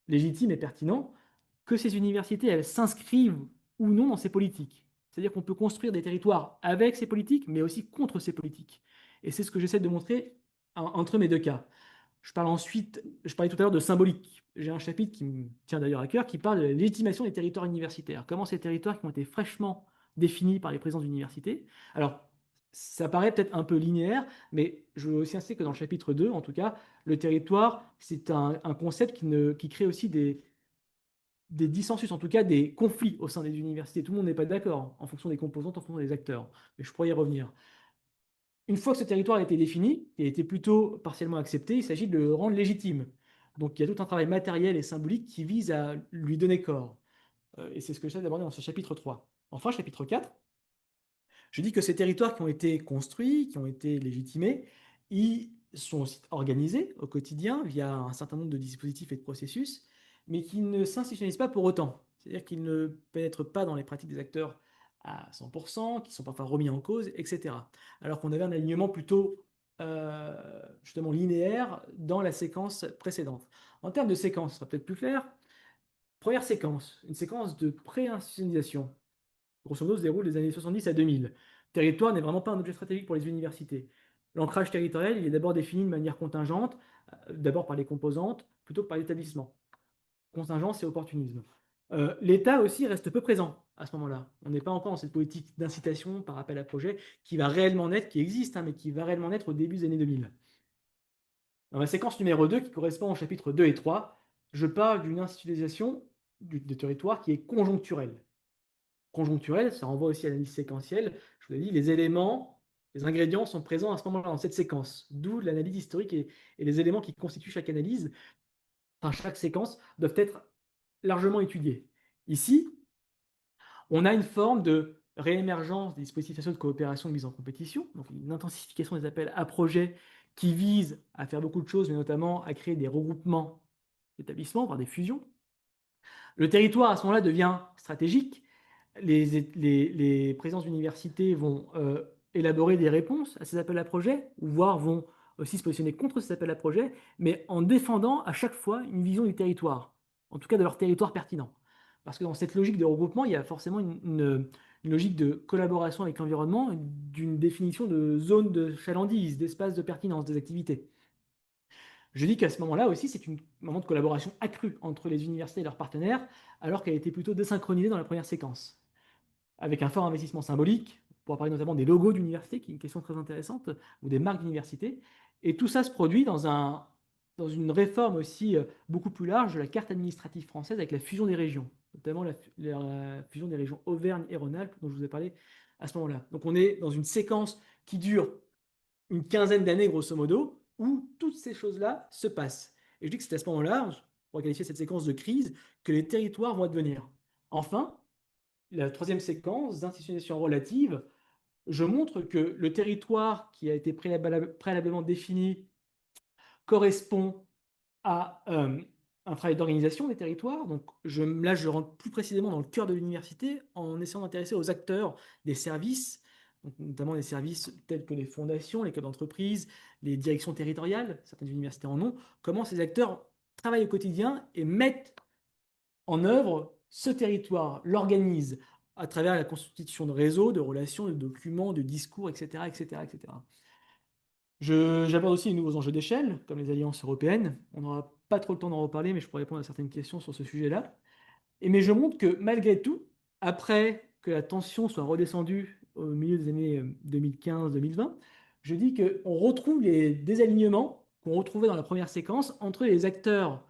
légitimes et pertinents, que ces universités, elles s'inscrivent ou non dans ces politiques. C'est-à-dire qu'on peut construire des territoires avec ces politiques, mais aussi contre ces politiques. Et c'est ce que j'essaie de montrer entre mes deux cas. Je parlais tout à l'heure de symbolique. J'ai un chapitre qui me tient d'ailleurs à cœur, qui parle de la légitimation des territoires universitaires. Comment ces territoires qui ont été fraîchement définis par les présidents d'université. Alors, ça paraît peut-être un peu linéaire, mais je veux aussi insister que dans le chapitre 2, en tout cas, le territoire, c'est un concept qui crée aussi des dissensus, en tout cas des conflits au sein des universités. Tout le monde n'est pas d'accord en fonction des composantes, en fonction des acteurs. Mais je pourrais y revenir. Une fois que ce territoire a été défini et a été plutôt partiellement accepté, il s'agit de le rendre légitime. Donc il y a tout un travail matériel et symbolique qui vise à lui donner corps. Et c'est ce que j'essaie d'aborder dans ce chapitre 3. Enfin, chapitre 4, je dis que ces territoires qui ont été construits, qui ont été légitimés, ils sont aussi organisés au quotidien via un certain nombre de dispositifs et de processus, mais qui ne s'institutionnalisent pas pour autant. C'est-à-dire qu'ils ne pénètrent pas dans les pratiques des acteurs à 100%, qui sont parfois remis en cause, etc. Alors qu'on avait un alignement plutôt justement linéaire dans la séquence précédente. En termes de séquence, ça sera peut-être plus clair. Première séquence, une séquence de pré-institutionnalisation. Grosso modo, se déroule des années 70 à 2000. Le territoire n'est vraiment pas un objet stratégique pour les universités. L'ancrage territorial, il est d'abord défini de manière contingente, d'abord par les composantes, plutôt que par l'établissement. Contingence et opportunisme. L'État aussi reste peu présent à ce moment-là. On n'est pas encore dans cette politique d'incitation par appel à projet qui va réellement naître, qui existe, hein, mais qui va réellement naître au début des années 2000. Dans la séquence numéro 2, qui correspond au chapitre 2 et 3, je parle d'une institutionnalisation du territoire qui est conjoncturelle. Conjoncturelle, ça renvoie aussi à l'analyse séquentielle. Je vous l'ai dit, les éléments, les ingrédients sont présents à ce moment-là, dans cette séquence. D'où l'analyse historique et les éléments qui constituent chaque analyse, enfin chaque séquence, doivent être largement étudiés. Ici, on a une forme de réémergence des dispositifs de coopération de mise en compétition, donc une intensification des appels à projets qui visent à faire beaucoup de choses, mais notamment à créer des regroupements d'établissements, voire des fusions. Le territoire, à ce moment-là, devient stratégique. Les présidences d'universités vont élaborer des réponses à ces appels à projets, ou voire vont aussi se positionner contre ces appels à projets, mais en défendant à chaque fois une vision du territoire, en tout cas de leur territoire pertinent. Parce que dans cette logique de regroupement, il y a forcément une logique de collaboration avec l'environnement, d'une définition de zone de chalandise, d'espace de pertinence des activités. Je dis qu'à ce moment-là aussi, c'est un moment de collaboration accrue entre les universités et leurs partenaires, alors qu'elle était plutôt désynchronisée dans la première séquence, avec un fort investissement symbolique. On pourra parler notamment des logos d'université, qui est une question très intéressante, ou des marques d'université. Et tout ça se produit dans une réforme aussi beaucoup plus large de la carte administrative française avec la fusion des régions, notamment la fusion des régions Auvergne et Rhône-Alpes, dont je vous ai parlé à ce moment-là. Donc on est dans une séquence qui dure une quinzaine d'années, grosso modo, où toutes ces choses-là se passent. Et je dis que c'est à ce moment-là, pour qualifier cette séquence de crise, que les territoires vont advenir. Enfin, la troisième séquence d'institutionnalisation relative, je montre que le territoire qui a été préalablement défini correspond à un travail d'organisation des territoires. Donc là, je rentre plus précisément dans le cœur de l'université en essayant d'intéresser aux acteurs des services, donc notamment des services tels que les fondations, les clubs d'entreprise, les directions territoriales, certaines universités en ont, comment ces acteurs travaillent au quotidien et mettent en œuvre ce territoire, l'organisent à travers la constitution de réseaux, de relations, de documents, de discours, etc., etc., etc. J'aborde aussi les nouveaux enjeux d'échelle, comme les alliances européennes. On n'aura pas trop le temps d'en reparler, mais je pourrais répondre à certaines questions sur ce sujet-là. Mais je montre que malgré tout, après que la tension soit redescendue au milieu des années 2015-2020, je dis qu'on retrouve les désalignements qu'on retrouvait dans la première séquence entre les acteurs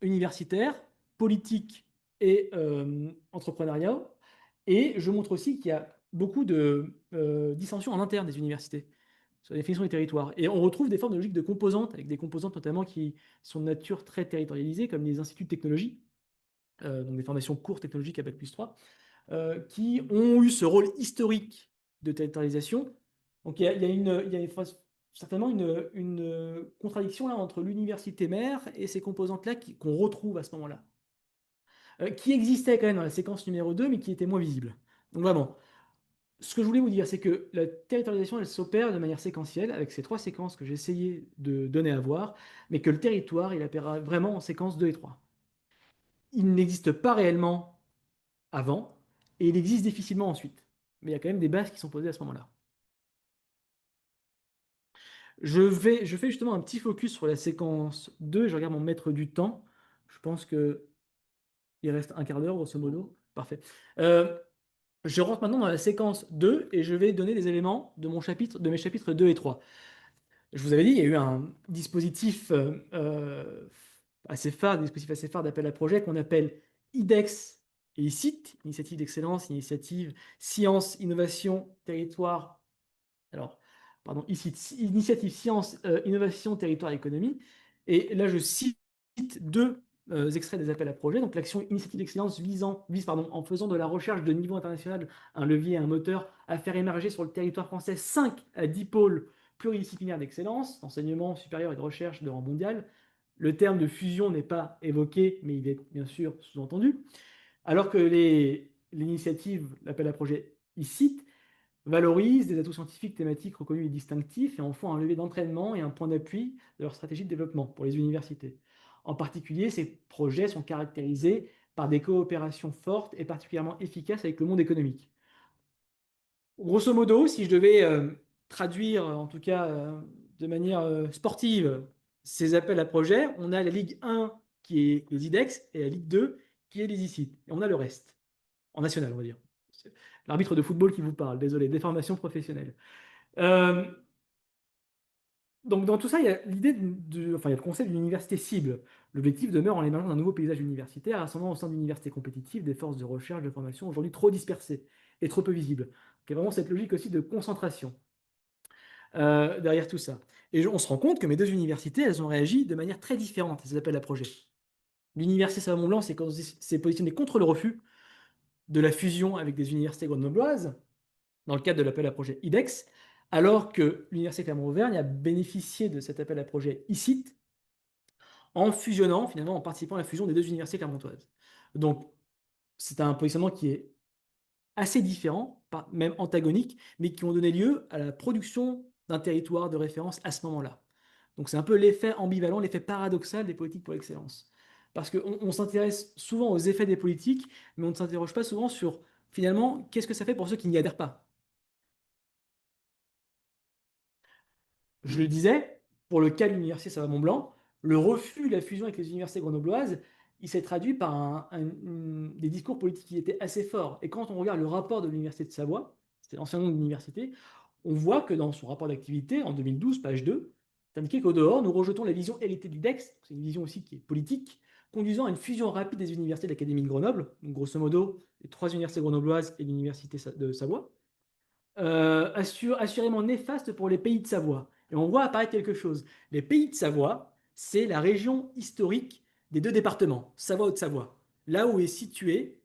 universitaires, politiques et entrepreneuriat. Et je montre aussi qu'il y a beaucoup de dissensions en interne des universités sur la définition des territoires. Et on retrouve des formes de logique de composantes, avec des composantes notamment qui sont de nature très territorialisée, comme les instituts de technologie, donc des formations courtes technologiques à Bac+3, qui ont eu ce rôle historique de territorialisation. Donc il y a certainement une contradiction là entre l'université mère et ces composantes-là qu'on retrouve à ce moment-là, qui existaient quand même dans la séquence numéro 2, mais qui étaient moins visibles. Donc vraiment, ce que je voulais vous dire, c'est que la territorialisation, elle s'opère de manière séquentielle, avec ces trois séquences que j'ai essayé de donner à voir, mais que le territoire, il apparaît vraiment en séquence 2 et 3. Il n'existe pas réellement avant, et il existe difficilement ensuite. Mais il y a quand même des bases qui sont posées à ce moment-là. Je fais justement un petit focus sur la séquence 2, je regarde mon maître du temps. Je pense qu'il reste un quart d'heure, grosso modo. Parfait. Je rentre maintenant dans la séquence 2 et je vais donner des éléments de mes chapitres 2 et 3. Je vous avais dit, il y a eu un dispositif assez phare, d'appel à projet qu'on appelle IDEX et ICIT, Initiative d'excellence, Initiative Science, Innovation, Territoire. Alors, pardon, ICIT, Initiative Science, Innovation, Territoire, Économie. Et là, je cite deux extraits des appels à projets. Donc, l'action Initiative d'excellence en faisant de la recherche de niveau international un levier, un moteur, à faire émerger sur le territoire français 5 à 10 pôles pluridisciplinaire d'excellence, d'enseignement supérieur et de recherche de rang mondial. Le terme de fusion n'est pas évoqué, mais il est bien sûr sous-entendu. Alors que l'initiative, l'appel à projet ICIT, valorise des atouts scientifiques thématiques reconnus et distinctifs et en font un levier d'entraînement et un point d'appui de leur stratégie de développement pour les universités. En particulier, ces projets sont caractérisés par des coopérations fortes et particulièrement efficaces avec le monde économique. Grosso modo, si je devais traduire, en tout cas de manière sportive, ces appels à projets, on a la Ligue 1 qui est les IDEX et la Ligue 2 qui est les ICIT. Et on a le reste, en national, on va dire. C'est l'arbitre de football qui vous parle, désolé, des formations professionnelles. Euh, donc dans tout ça, il y a enfin, il y a le concept d'une université cible. L'objectif demeure en l'émergence d'un nouveau paysage universitaire, rassemblant au sein d'universités compétitives des forces de recherche, de formation aujourd'hui trop dispersées et trop peu visibles. Donc, il y a vraiment cette logique aussi de concentration derrière tout ça. Et on se rend compte que mes deux universités, elles ont réagi de manière très différente à ces appels à projets. L'université Savon-Blanc s'est positionnée contre le refus de la fusion avec des universités grenobloises dans le cadre de l'appel à projet IDEX, alors que l'université Clermont-Auvergne a bénéficié de cet appel à projet ICIT en fusionnant, finalement, en participant à la fusion des deux universités clermontoises. Donc, c'est un positionnement qui est assez différent, même antagonique, mais qui ont donné lieu à la production d'un territoire de référence à ce moment-là. Donc c'est un peu l'effet ambivalent, l'effet paradoxal des politiques pour l'excellence. Parce qu'on s'intéresse souvent aux effets des politiques, mais on ne s'interroge pas souvent sur, finalement, qu'est-ce que ça fait pour ceux qui n'y adhèrent pas. Je le disais, pour le cas de l'université Savoie-Mont-Blanc, le refus de la fusion avec les universités grenobloises, il s'est traduit par des discours politiques qui étaient assez forts. Et quand on regarde le rapport de l'université de Savoie, c'était l'ancien nom de l'université, on voit que dans son rapport d'activité, en 2012, page 2, c'est indiqué qu'au dehors, nous rejetons la vision héritée du DEX, c'est une vision aussi qui est politique, conduisant à une fusion rapide des universités de l'Académie de Grenoble, donc grosso modo les trois universités grenobloises et l'université de Savoie, assurément néfaste pour les pays de Savoie. Et on voit apparaître quelque chose. Les pays de Savoie, c'est la région historique des deux départements, Savoie-Haute-Savoie, là où est située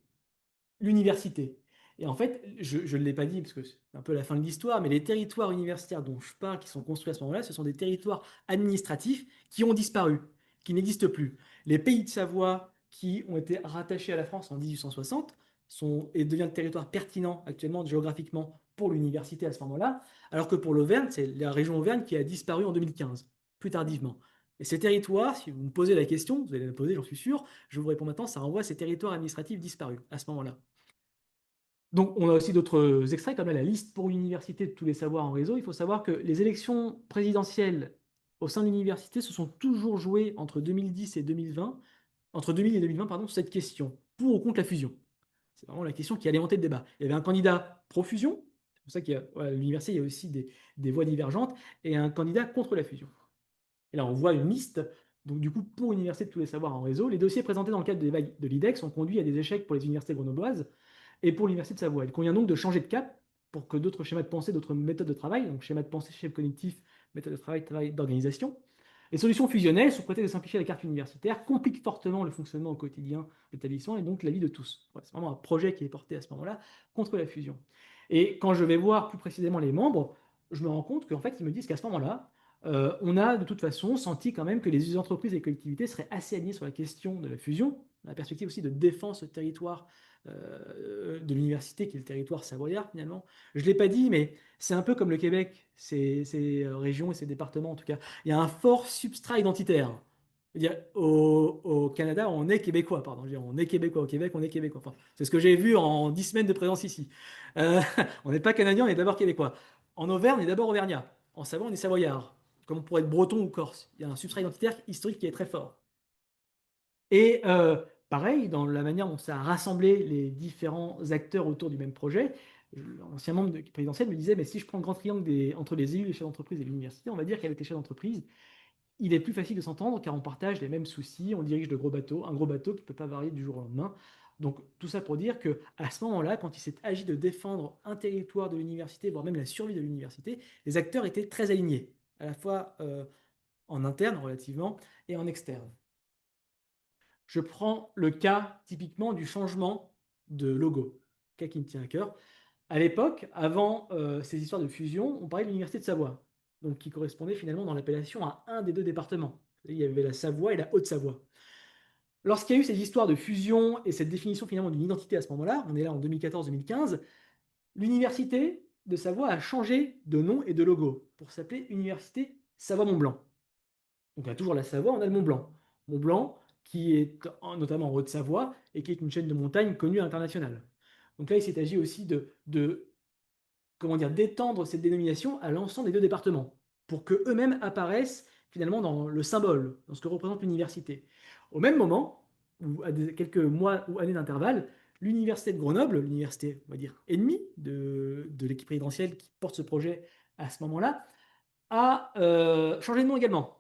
l'université. Et en fait, je ne l'ai pas dit parce que c'est un peu la fin de l'histoire, mais les territoires universitaires dont je parle, qui sont construits à ce moment-là, ce sont des territoires administratifs qui ont disparu, qui n'existent plus. Les pays de Savoie qui ont été rattachés à la France en 1860 et deviennent territoires pertinents actuellement géographiquement pour l'université à ce moment-là, alors que pour l'Auvergne, c'est la région Auvergne qui a disparu en 2015, plus tardivement. Et ces territoires, si vous me posez la question, vous allez me poser, j'en suis sûr, je vous réponds maintenant, ça renvoie à ces territoires administratifs disparus à ce moment-là. Donc, on a aussi d'autres extraits, comme là, la liste pour l'université de tous les savoirs en réseau. Il faut savoir que les élections présidentielles au sein de l'université se sont toujours jouées entre 2010 et 2020, entre 2000 et 2020, pardon, sur cette question, pour ou contre la fusion. C'est vraiment la question qui a alimenté le débat. Il y avait un candidat pro-fusion, c'est pour ça qu'à l'université, il y a aussi des voix divergentes, et un candidat contre la fusion. Et là, on voit une liste, donc du coup, pour l'université de tous les savoirs en réseau. Les dossiers présentés dans le cadre des débats de l'IDEX ont conduit à des échecs pour les universités grenobloises, et pour l'Université de Savoie. Il convient donc de changer de cap pour que d'autres schémas de pensée, d'autres méthodes de travail, donc schéma de pensée, schéma cognitif, méthode de travail, travail d'organisation, les solutions fusionnelles, sous prétexte de simplifier la carte universitaire, compliquent fortement le fonctionnement au quotidien de l'établissement et donc la vie de tous. Ouais, c'est vraiment un projet qui est porté à ce moment-là contre la fusion. Et quand je vais voir plus précisément les membres, je me rends compte qu'en fait, ils me disent qu'à ce moment-là, on a de toute façon senti quand même que les entreprises et les collectivités seraient assez alignées sur la question de la fusion, la perspective aussi de défense au territoire de l'université, qui est le territoire savoyard finalement. Je ne l'ai pas dit, mais c'est un peu comme le Québec, ces régions et ces départements en tout cas. Il y a un fort substrat identitaire. Je veux dire, au Canada, on est québécois, pardon. Je veux dire, on est québécois. Au Québec, on est québécois. Enfin, c'est ce que j'ai vu en 10 semaines de présence ici. Euh, on n'est pas canadien, on est d'abord québécois. En Auvergne, on est d'abord auvergnat. En Savoie, on est savoyard. Comme on pourrait être breton ou corse. Il y a un substrat identitaire historique qui est très fort. Et pareil, dans la manière dont ça a rassemblé les différents acteurs autour du même projet, l'ancien membre présidentiel me disait, mais si je prends le grand triangle entre les élus, les chefs d'entreprise et l'université, on va dire qu'avec les chefs d'entreprise, il est plus facile de s'entendre car on partage les mêmes soucis, on dirige de gros bateaux, un gros bateau qui ne peut pas varier du jour au lendemain. Donc tout ça pour dire que à ce moment-là, quand il s'est agi de défendre un territoire de l'université, voire même la survie de l'université, les acteurs étaient très alignés, à la fois en interne relativement et en externe. Je prends le cas typiquement du changement de logo, cas qui me tient à cœur. À l'époque, avant ces histoires de fusion, on parlait de l'Université de Savoie. donc qui correspondait finalement dans l'appellation à un des deux départements. Il y avait la Savoie et la Haute-Savoie. Lorsqu'il y a eu ces histoires de fusion et cette définition finalement d'une identité à ce moment-là, on est là en 2014-2015, l'université de Savoie a changé de nom et de logo pour s'appeler Université Savoie-Mont-Blanc. Donc il y a toujours la Savoie, on a le Mont-Blanc. Mont-Blanc qui est notamment en Haute-Savoie et qui est une chaîne de montagnes connue à l'international. Donc là, il s'est agi aussi de comment dire, d'étendre cette dénomination à l'ensemble des deux départements, pour qu'eux-mêmes apparaissent finalement dans le symbole, dans ce que représente l'université. Au même moment, ou à quelques mois ou années d'intervalle, l'université de Grenoble, l'université, on va dire, ennemie de l'équipe présidentielle qui porte ce projet à ce moment-là, a changé de nom également.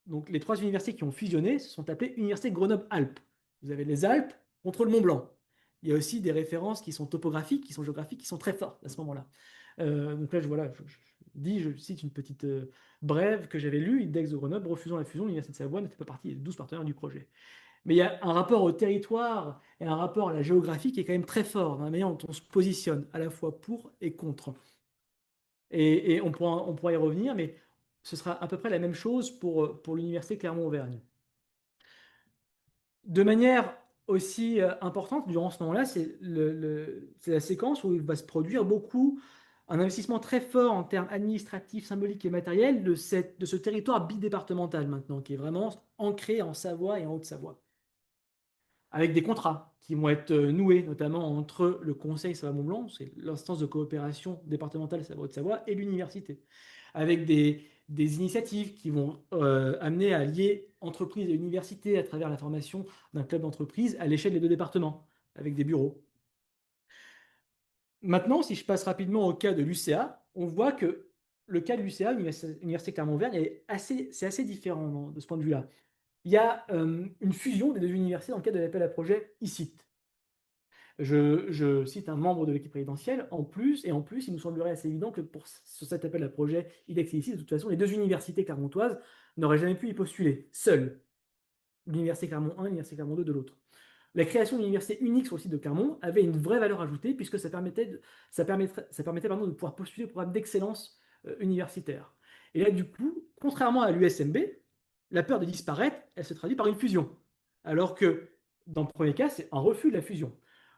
Donc les trois universités qui ont fusionné se sont appelées Université Grenoble-Alpes. Vous avez les Alpes contre le Mont Blanc. Il y a aussi des références qui sont topographiques, qui sont géographiques, qui sont très fortes à ce moment-là. Donc là, je cite une petite brève que j'avais lue, Index de Grenoble, refusant la fusion, l'Université de Savoie ne fait pas partie des 12 partenaires du projet. Mais il y a un rapport au territoire et un rapport à la géographie qui est quand même très fort dans la manière dont on se positionne, à la fois pour et contre. Et on pourra y revenir, mais ce sera à peu près la même chose pour l'université Clermont-Auvergne. De manière aussi importante, durant ce moment-là, c'est la séquence où il va se produire un investissement très fort en termes administratifs, symboliques et matériels de ce territoire bidépartemental maintenant, qui est vraiment ancré en Savoie et en Haute-Savoie, avec des contrats qui vont être noués, notamment entre le Conseil Savoie-Mont-Blanc, c'est l'instance de coopération départementale Savoie-Haute-Savoie, et l'université, avec des initiatives qui vont amener à lier entreprises et universités à travers la formation d'un club d'entreprise à l'échelle des deux départements, avec des bureaux. Maintenant, si je passe rapidement au cas de l'UCA, on voit que le cas de l'UCA, l'Université Clermont-Auvergne, c'est assez différent de ce point de vue-là. Il y a une fusion des deux universités dans le cadre de l'appel à projet ICIT. Je cite un membre de l'équipe présidentielle, en plus, il nous semblerait assez évident que sur cet appel à projet IDEX et ICIT, de toute façon, les deux universités clermontoises n'auraient jamais pu y postuler, seules. L'université Clermont 1 et l'université Clermont 2 de l'autre. La création d'une université unique sur le site de Clermont avait une vraie valeur ajoutée puisque ça permettait de pouvoir postuler au programme d'excellence universitaire. Et là, du coup, contrairement à l'USMB, la peur de disparaître, elle se traduit par une fusion. Alors que dans le premier cas, c'est un refus de la fusion.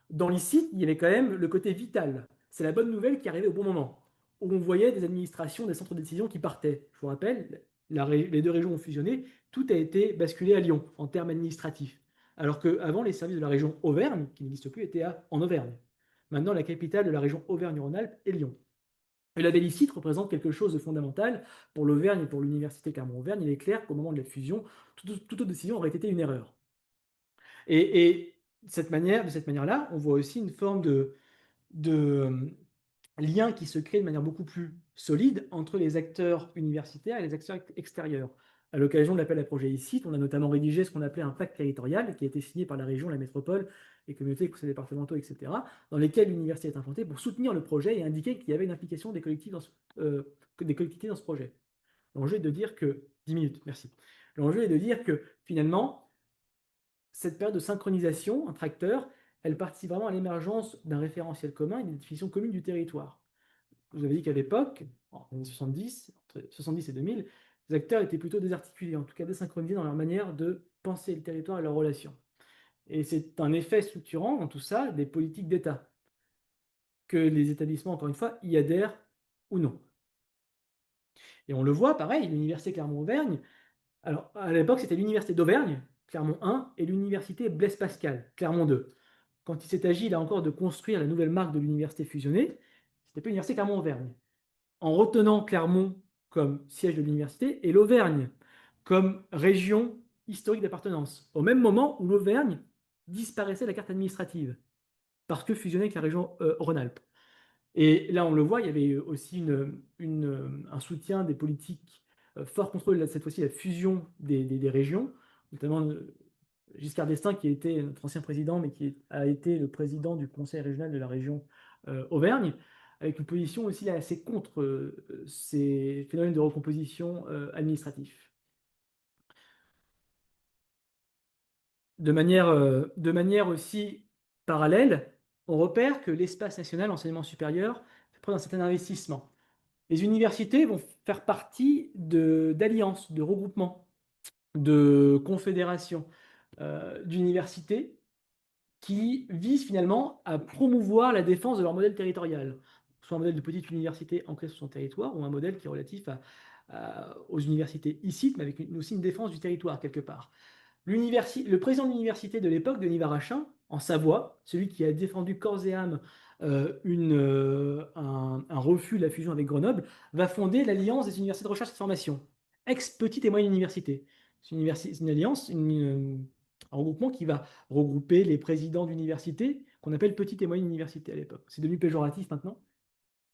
Dans l'ICIT, il y avait quand même le côté vital. C'est la bonne nouvelle qui arrivait au bon moment, où on voyait des administrations, des centres de décision qui partaient. Je vous rappelle, les deux régions ont fusionné, tout a été basculé à Lyon en termes administratifs. Alors qu'avant, les services de la région Auvergne, qui n'existent plus, étaient en Auvergne. Maintenant, la capitale de la région Auvergne-Rhône-Alpes est Lyon. Et la Bellicite représente quelque chose de fondamental pour l'Auvergne et pour l'université Clermont-Auvergne. Il est clair qu'au moment de la fusion, toute autre décision aurait été une erreur. Et de cette manière-là, on voit aussi une forme de lien qui se crée de manière beaucoup plus solide entre les acteurs universitaires et les acteurs extérieurs. À l'occasion de l'appel à projet ICIT, on a notamment rédigé ce qu'on appelait un pacte territorial qui a été signé par la région, la métropole, les communautés, les conseils départementaux, etc., dans lesquels l'université est implantée pour soutenir le projet et indiquer qu'il y avait une implication des collectivités dans ce projet. L'enjeu est de dire que... 10 minutes, merci. L'enjeu est de dire que finalement, cette période de synchronisation entre acteurs, elle participe vraiment à l'émergence d'un référentiel commun et d'une définition commune du territoire. Vous avez dit qu'à l'époque, en 1970, entre 70 et 2000, les acteurs étaient plutôt désarticulés, en tout cas désynchronisés dans leur manière de penser le territoire et leurs relations. Et c'est un effet structurant dans tout ça des politiques d'État, que les établissements, encore une fois, y adhèrent ou non. Et on le voit, pareil, l'université Clermont-Auvergne, alors à l'époque c'était l'université d'Auvergne, Clermont 1, et l'université Blaise Pascal, Clermont 2. Quand il s'est agi, là encore, de construire la nouvelle marque de l'université fusionnée, c'était pas l'université Clermont-Auvergne. En retenant Clermont comme siège de l'université et l'Auvergne comme région historique d'appartenance, au même moment où l'Auvergne disparaissait de la carte administrative, parce que fusionnait avec la région Rhône-Alpes. Et là, on le voit, il y avait aussi un soutien des politiques fort contre cette fois-ci la fusion des régions, notamment Giscard d'Estaing, qui était notre ancien président, mais qui a été le président du conseil régional de la région Auvergne, avec une position aussi là, assez contre ces phénomènes de recomposition administratifs. De manière aussi parallèle, on repère que l'espace national enseignement supérieur fait preuve d'un certain investissement. Les universités vont faire partie d'alliances, de regroupements, de confédérations d'universités qui visent finalement à promouvoir la défense de leur modèle territorial, soit un modèle de petite université ancrée sur son territoire, ou un modèle qui est relatif aux universités ici, mais avec aussi une défense du territoire quelque part. Le président de l'université de l'époque, Denis Varachin, en Savoie, celui qui a défendu corps et âme un refus de la fusion avec Grenoble, va fonder l'Alliance des universités de recherche et de formation, ex-petite et moyenne université. C'est une alliance, un regroupement qui va regrouper les présidents d'universités qu'on appelle petite et moyenne université à l'époque. C'est devenu péjoratif maintenant,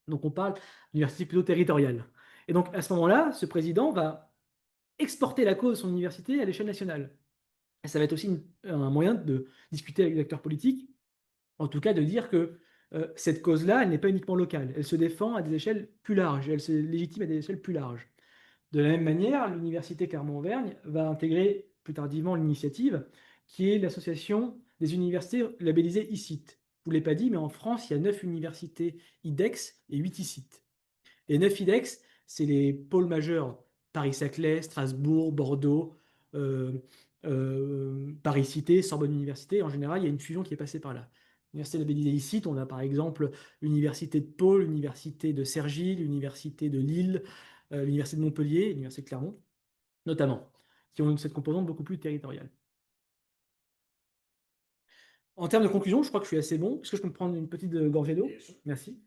donc on parle d'université plutôt territoriale. Et donc à ce moment-là, ce président va exporter la cause de son université à l'échelle nationale. Et ça va être aussi un moyen de discuter avec les acteurs politiques, en tout cas de dire que cette cause-là, elle n'est pas uniquement locale, elle se défend à des échelles plus larges, elle se légitime à des échelles plus larges. De la même manière, l'université Clermont-Auvergne va intégrer plus tardivement l'initiative, qui est l'association des universités labellisées ICIT. Je ne vous l'ai pas dit, mais en France, il y a 9 universités IDEX et 8 ICIT. Les 9 IDEX, c'est les pôles majeurs Paris-Saclay, Strasbourg, Bordeaux, euh, Paris-Cité, Sorbonne Université. En général, il y a une fusion qui est passée par là. L'université labellisée ICIT, on a par exemple l'université de Pau, l'université de Cergy, l'université de Lille, l'université de Montpellier, l'université de Clermont, notamment, qui ont cette composante beaucoup plus territoriale. En termes de conclusion, je crois que je suis assez bon. Est-ce que je peux me prendre une petite gorgée d'eau? Merci.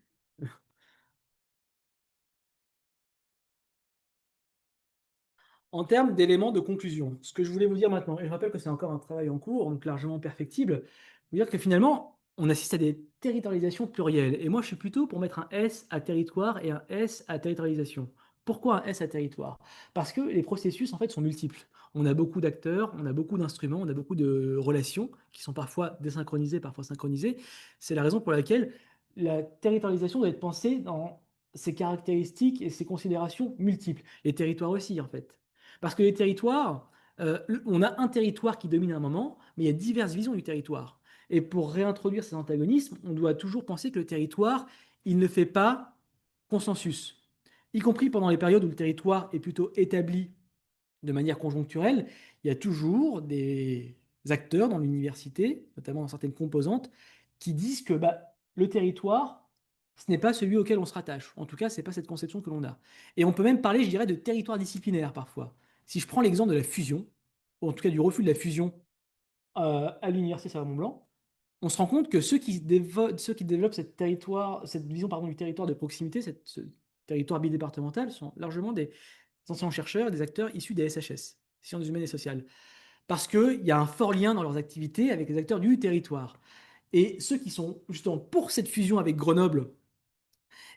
En termes d'éléments de conclusion, ce que je voulais vous dire maintenant, et je rappelle que c'est encore un travail en cours, donc largement perfectible, vous dire que finalement, on assiste à des territorialisations plurielles. Et moi, je suis plutôt pour mettre un S à territoire et un S à territorialisation. Pourquoi un S à territoire? Parce que les processus, en fait, sont multiples. On a beaucoup d'acteurs, on a beaucoup d'instruments, on a beaucoup de relations qui sont parfois désynchronisées, parfois synchronisées. C'est la raison pour laquelle la territorialisation doit être pensée dans ses caractéristiques et ses considérations multiples. Les territoires aussi, en fait. Parce que les territoires, on a un territoire qui domine à un moment, mais il y a diverses visions du territoire. Et pour réintroduire ces antagonismes, on doit toujours penser que le territoire, il ne fait pas consensus. Y compris pendant les périodes où le territoire est plutôt établi de manière conjoncturelle, il y a toujours des acteurs dans l'université, notamment dans certaines composantes, qui disent que le territoire, ce n'est pas celui auquel on se rattache. En tout cas, ce n'est pas cette conception que l'on a. Et on peut même parler, je dirais, de territoire disciplinaire parfois. Si je prends l'exemple de la fusion, ou en tout cas du refus de la fusion à l'université Savoie-Mont-Blanc, on se rend compte que ceux qui développent cette vision pardon, du territoire de proximité, ce territoire bidépartemental, sont largement des enseignants-chercheurs, des acteurs issus des SHS, sciences humaines et sociales. Parce qu'il y a un fort lien dans leurs activités avec les acteurs du territoire. Et ceux qui sont justement pour cette fusion avec Grenoble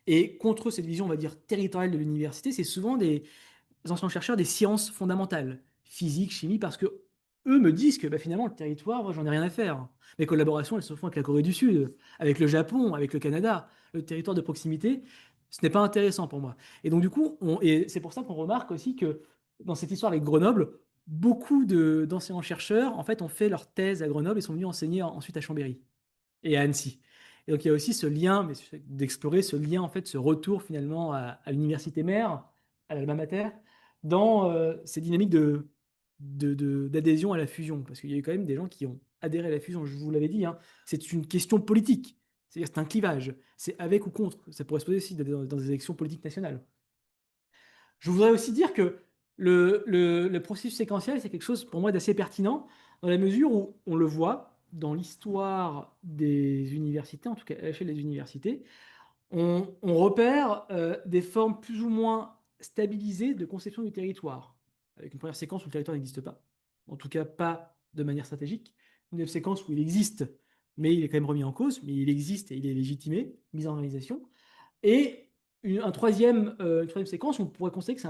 et contre cette vision, on va dire, territoriale de l'université, c'est souvent des enseignants-chercheurs des sciences fondamentales, physique, chimie, parce que eux me disent que finalement, le territoire, moi, j'en ai rien à faire. Mes collaborations, elles se font avec la Corée du Sud, avec le Japon, avec le Canada. Le territoire de proximité, ce n'est pas intéressant pour moi. Et donc, du coup, et c'est pour ça qu'on remarque aussi que dans cette histoire avec Grenoble, beaucoup d'enseignants-chercheurs, en fait, ont fait leur thèse à Grenoble et sont venus enseigner ensuite à Chambéry et à Annecy. Et donc il y a aussi ce lien, mais d'explorer ce lien, en fait, ce retour finalement à l'université mère, à l'alma mater, dans ces dynamiques d'adhésion à la fusion. Parce qu'il y a eu quand même des gens qui ont adhéré à la fusion, je vous l'avais dit, hein, c'est une question politique. C'est-à-dire c'est un clivage. C'est avec ou contre. Ça pourrait se poser aussi dans des élections politiques nationales. Je voudrais aussi dire que le processus séquentiel, c'est quelque chose pour moi d'assez pertinent, dans la mesure où on le voit dans l'histoire des universités, en tout cas à l'échelle des universités, on repère des formes plus ou moins stabilisées de conception du territoire, avec une première séquence où le territoire n'existe pas, en tout cas pas de manière stratégique, une deuxième séquence où il existe, mais il est quand même remis en cause, mais il existe et il est légitimé, mis en organisation, et une troisième séquence, on pourrait considérer que c'est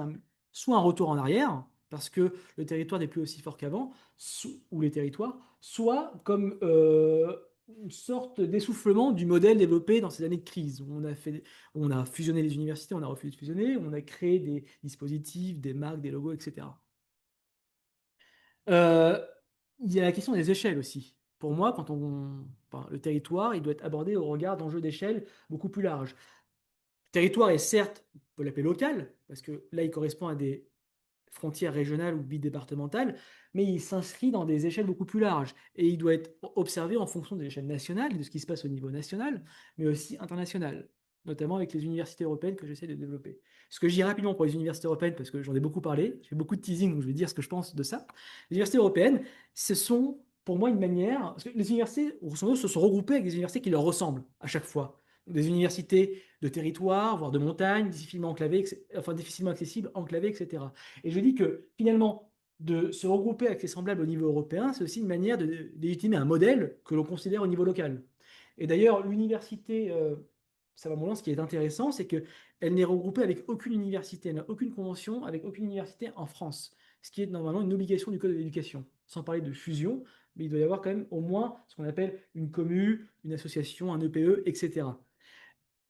soit un retour en arrière, parce que le territoire n'est plus aussi fort qu'avant, ou les territoires, soit comme une sorte d'essoufflement du modèle développé dans ces années de crise. Où on a fusionné les universités, on a refusé de fusionner, on a créé des dispositifs, des marques, des logos, etc. Euh, il y a la question des échelles aussi. Pour moi, enfin, le territoire, il doit être abordé au regard d'enjeux d'échelle beaucoup plus larges. territoire est certes, on peut l'appeler local, parce que là, il correspond à des frontières régionales ou bidépartementales, mais il s'inscrit dans des échelles beaucoup plus larges. Et il doit être observé en fonction de l'échelle nationale, de ce qui se passe au niveau national, mais aussi international, notamment avec les universités européennes que j'essaie de développer. Ce que je dis rapidement pour les universités européennes, parce que j'en ai beaucoup parlé, j'ai beaucoup de teasing, donc je vais dire ce que je pense de ça. Les universités européennes, ce sont pour moi une manière, parce que les universités, grosso modo, se sont regroupées avec des universités qui leur ressemblent à chaque fois. Des universités de territoire, voire de montagne, difficilement enclavées, enfin difficilement accessibles, enclavées, etc. Et je dis que finalement, de se regrouper avec ses semblables au niveau européen, c'est aussi une manière de légitimer un modèle que l'on considère au niveau local. Et d'ailleurs, l'université Savamolin, ce qui est intéressant, c'est qu'elle n'est regroupée avec aucune université, elle n'a aucune convention avec aucune université en France, ce qui est normalement une obligation du Code de l'éducation. Sans parler de fusion, mais il doit y avoir quand même au moins ce qu'on appelle une commu, une association, un EPE, etc.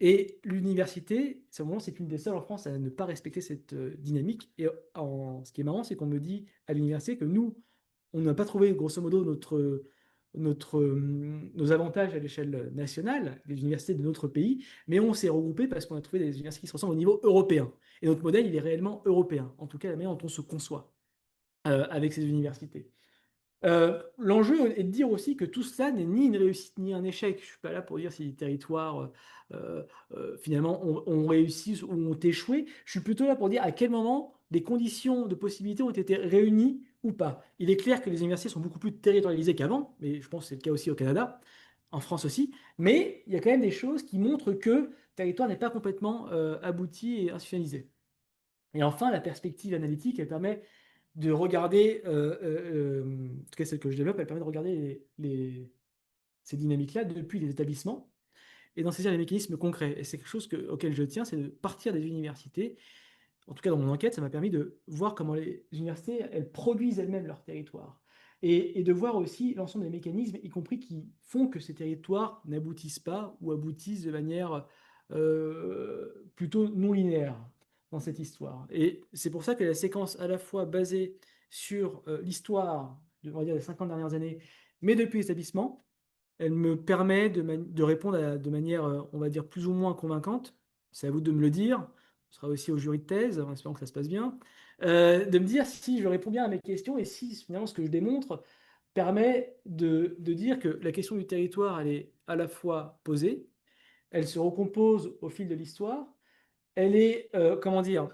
Et l'université, c'est une des seules en France à ne pas respecter cette dynamique. Et ce qui est marrant, c'est qu'on me dit à l'université que nous, on n'a pas trouvé grosso modo nos avantages à l'échelle nationale, les universités de notre pays, mais on s'est regroupé parce qu'on a trouvé des universités qui se ressemblent au niveau européen. Et notre modèle, il est réellement européen, en tout cas la manière dont on se conçoit avec ces universités. L'enjeu est de dire aussi que tout cela n'est ni une réussite ni un échec. Je ne suis pas là pour dire si les territoires finalement ont réussi ou ont échoué. Je suis plutôt là pour dire à quel moment des conditions de possibilité ont été réunies ou pas. Il est clair que les universités sont beaucoup plus territorialisées qu'avant, mais je pense que c'est le cas aussi au Canada, en France aussi. Mais il y a quand même des choses qui montrent que le territoire n'est pas complètement abouti et institutionnalisé. Et enfin, la perspective analytique, elle permet de regarder, en tout cas celle que je développe, elle permet de regarder ces dynamiques-là depuis les établissements et d'en saisir les mécanismes concrets. Et c'est quelque chose auquel je tiens, c'est de partir des universités. En tout cas, dans mon enquête, ça m'a permis de voir comment les universités, elles produisent elles-mêmes leur territoire. Et de voir aussi l'ensemble des mécanismes, y compris qui font que ces territoires n'aboutissent pas ou aboutissent de manière plutôt non linéaire dans cette histoire. Et c'est pour ça que la séquence à la fois basée sur l'histoire, on va dire, des 50 dernières années, mais depuis l'établissement, elle me permet de répondre de manière, on va dire, plus ou moins convaincante. C'est à vous de me le dire. Ce sera aussi au jury de thèse, en espérant que ça se passe bien. De me dire si je réponds bien à mes questions et si finalement ce que je démontre permet de dire que la question du territoire, elle est à la fois posée, elle se recompose au fil de l'histoire, elle est, comment dire,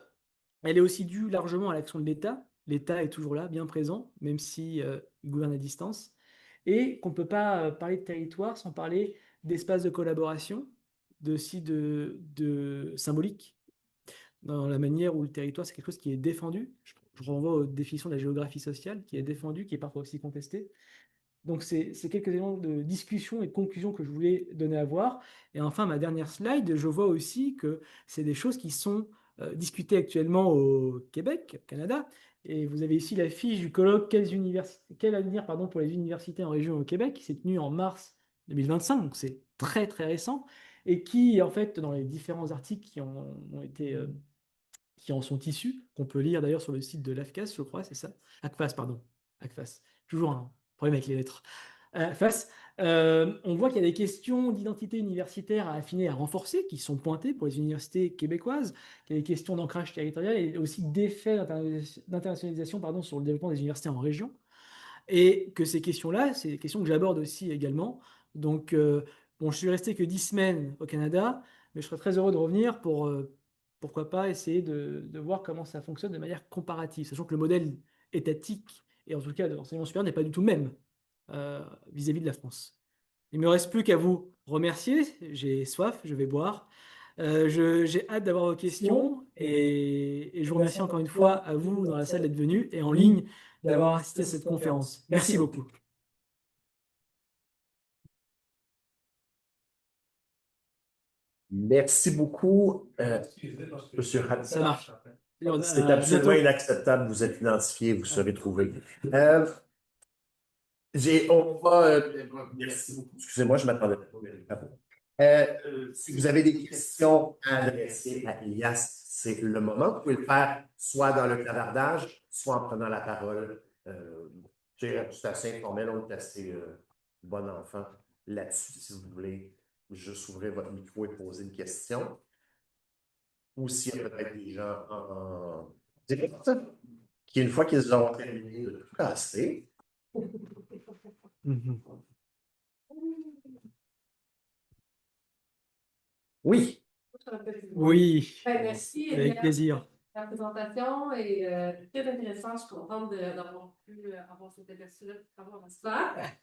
elle est aussi due largement à l'action de l'État. L'État est toujours là, bien présent, même si, il gouverne à distance. Et qu'on ne peut pas parler de territoire sans parler d'espace de collaboration, de symbolique, dans la manière où le territoire, c'est quelque chose qui est défendu. Je renvoie aux définitions de la géographie sociale, qui est défendue, qui est parfois aussi contestée. Donc, c'est quelques éléments de discussion et de conclusion que je voulais donner à voir. Et enfin, ma dernière slide, je vois aussi que c'est des choses qui sont discutées actuellement au Québec, au Canada. Et vous avez ici la fiche du colloque Quel avenir pardon, pour les universités en région au Québec, qui s'est tenu en mars 2025, donc c'est très très récent, et qui, en fait, dans les différents articles qui en sont issus, qu'on peut lire d'ailleurs sur le site de l'AFCAS, je crois, c'est ça? ACFAS, pardon. ACFAS. Toujours un problème avec les lettres. ACFAS. On voit qu'il y a des questions d'identité universitaire à affiner, à renforcer, qui sont pointées pour les universités québécoises, qu'il y a des questions d'ancrage territorial et aussi d'effet d'internationalisation pardon, sur le développement des universités en région. Et que ces questions-là, c'est des questions que j'aborde aussi également. Donc, bon, je suis resté que 10 semaines au Canada, mais je serais très heureux de revenir pour, pourquoi pas, essayer de voir comment ça fonctionne de manière comparative, sachant que le modèle étatique, et en tout cas de l'enseignement supérieur, n'est pas du tout le même vis-à-vis de la France. Il ne me reste plus qu'à vous remercier. J'ai soif, je vais boire. J'ai hâte d'avoir vos questions et je vous remercie encore une fois à vous dans la salle d'être venu et en ligne d'avoir assisté à cette conférence. Merci beaucoup. Merci beaucoup, Monsieur Ça Hatta. marche. C'est À absolument bientôt. inacceptable. Vous êtes identifié, vous serez trouvé. Euh, on va. Merci beaucoup. Excusez-moi, je m'attendais pas. Si vous avez des questions à adresser à Elias, c'est le moment. Vous pouvez le faire soit dans le clavardage, soit en prenant la parole. C'est assez informel, on est assez bon enfant là-dessus, si vous voulez. Juste ouvrir votre micro et poser une question. ou s'il y a peut-être des gens en direct qui, une fois qu'ils ont terminé de tout casser, Mhm. oui. Oui, Merci, avec Eliane, plaisir. la présentation est très intéressante. Je suis contente d'avoir pu avoir cette aperçu-là avant la soirée.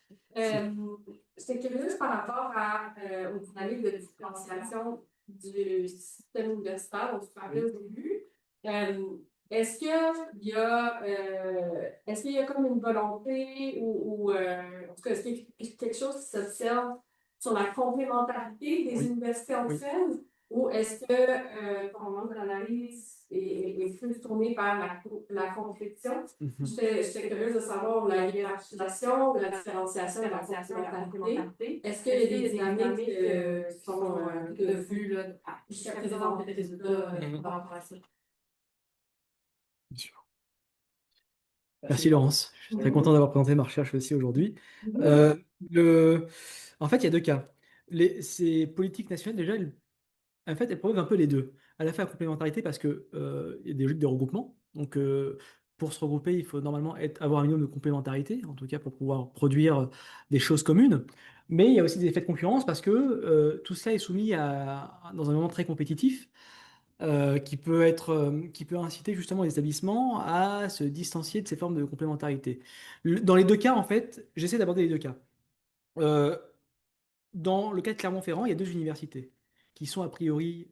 J'étais curieuse par rapport aux dynamiques de différenciation du système universitaire dont tu parlais au début. Est-ce qu'il y a comme une volonté en tout cas, est-ce qu'il y a quelque chose qui s'observe sur la complémentarité des Oui. universités entre Oui. elles? Ou est-ce que ton manque d'analyse est plus tourné vers la compétition? Mhm. J'étais curieuse de savoir la hiérarchisation, la différenciation et la complémentarité. Est-ce qu'il y a des dynamiques qui sont que tu as vues jusqu'à présent des résultats par rapport à ça? Bien sûr. Merci Laurence. Je suis très content d'avoir présenté ma recherche aussi aujourd'hui. Euh, En fait, il y a deux cas. Ces politiques nationales, déjà, en fait, elles promeuvent un peu les deux. À la fois la complémentarité parce que, il y a des logiques de regroupement. Donc, pour se regrouper, il faut normalement avoir un minimum de complémentarité, en tout cas pour pouvoir produire des choses communes. Mais il y a aussi des effets de concurrence parce que tout cela est soumis dans un moment très compétitif qui peut inciter justement les établissements à se distancier de ces formes de complémentarité. Dans les deux cas, en fait, j'essaie d'aborder les deux cas. Euh, Dans le cas de Clermont-Ferrand, il y a deux universités qui sont a priori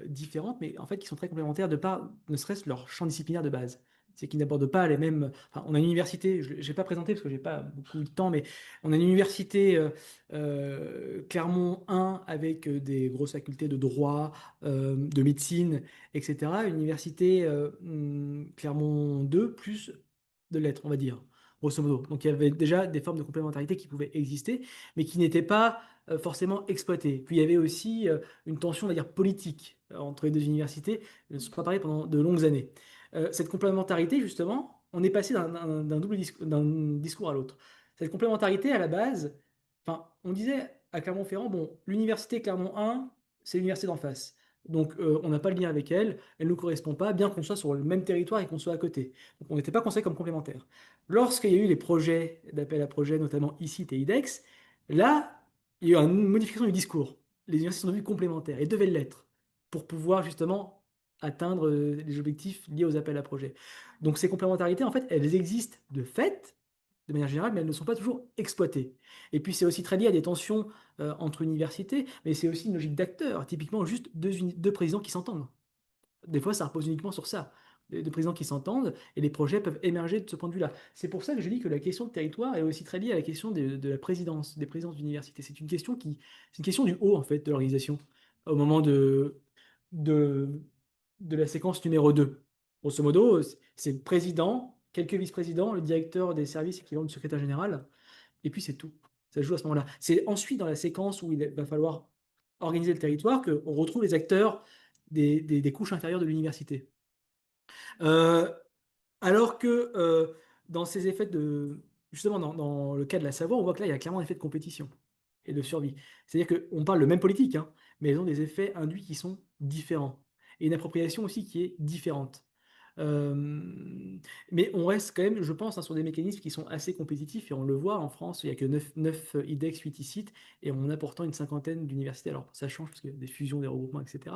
différentes, mais en fait qui sont très complémentaires de par ne serait-ce leur champ disciplinaire de base. C'est qu'ils n'abordent pas les mêmes. Enfin, on a une université, je n'ai pas présenté parce que j'ai pas beaucoup de temps, mais on a une université Clermont 1 avec des grosses facultés de droit, de médecine, etc. Une université Clermont 2 plus de lettres, on va dire, grosso modo. Donc il y avait déjà des formes de complémentarité qui pouvaient exister mais qui n'étaient pas forcément exploitées. Puis il y avait aussi une tension, on va dire, politique entre les deux universités, elles ne se sont pas parlé pendant de longues années. Cette complémentarité, justement, on est passé d'un discours à l'autre. Cette complémentarité, à la base, enfin, on disait à Clermont-Ferrand, bon, l'université Clermont 1, c'est l'université d'en face. Donc, on n'a pas le lien avec elle, elle ne nous correspond pas, bien qu'on soit sur le même territoire et qu'on soit à côté. Donc, on n'était pas considéré comme complémentaire. Lorsqu'il y a eu les projets d'appel à projets, notamment ICIT et IDEX, là, il y a eu une modification du discours. Les universités sont devenues complémentaires et devaient l'être pour pouvoir justement atteindre les objectifs liés aux appels à projets. Donc ces complémentarités, en fait, elles existent de fait, de manière générale, mais elles ne sont pas toujours exploitées. Et puis c'est aussi très lié à des tensions entre universités, mais c'est aussi une logique d'acteurs, typiquement juste deux présidents qui s'entendent. Des fois, ça repose uniquement sur ça. Des présidents qui s'entendent et les projets peuvent émerger de ce point de vue-là. C'est pour ça que je dis que la question de territoire est aussi très liée à la question de la présidence, des présidences d'université. C'est une question du haut, en fait, de l'organisation, au moment de, de la séquence numéro 2. Grosso modo, c'est le président, quelques vice-présidents, le directeur des services équivalent du secrétaire général, et puis c'est tout. Ça se joue à ce moment-là. C'est ensuite dans la séquence où il va falloir organiser le territoire qu'on retrouve les acteurs des couches inférieures de l'université. Euh, alors que dans ces effets justement dans le cas de la Savoie, on voit que là, il y a clairement un effet de compétition et de survie. C'est-à-dire qu'on parle de même politique, hein, mais elles ont des effets induits qui sont différents. Et une appropriation aussi qui est différente. Euh, mais on reste quand même, je pense, hein, sur des mécanismes qui sont assez compétitifs et on le voit en France, il n'y a que 9 IDEX, 8 ICIT et on a pourtant une cinquantaine d'universités. Alors ça change parce qu'il y a des fusions, des regroupements, etc.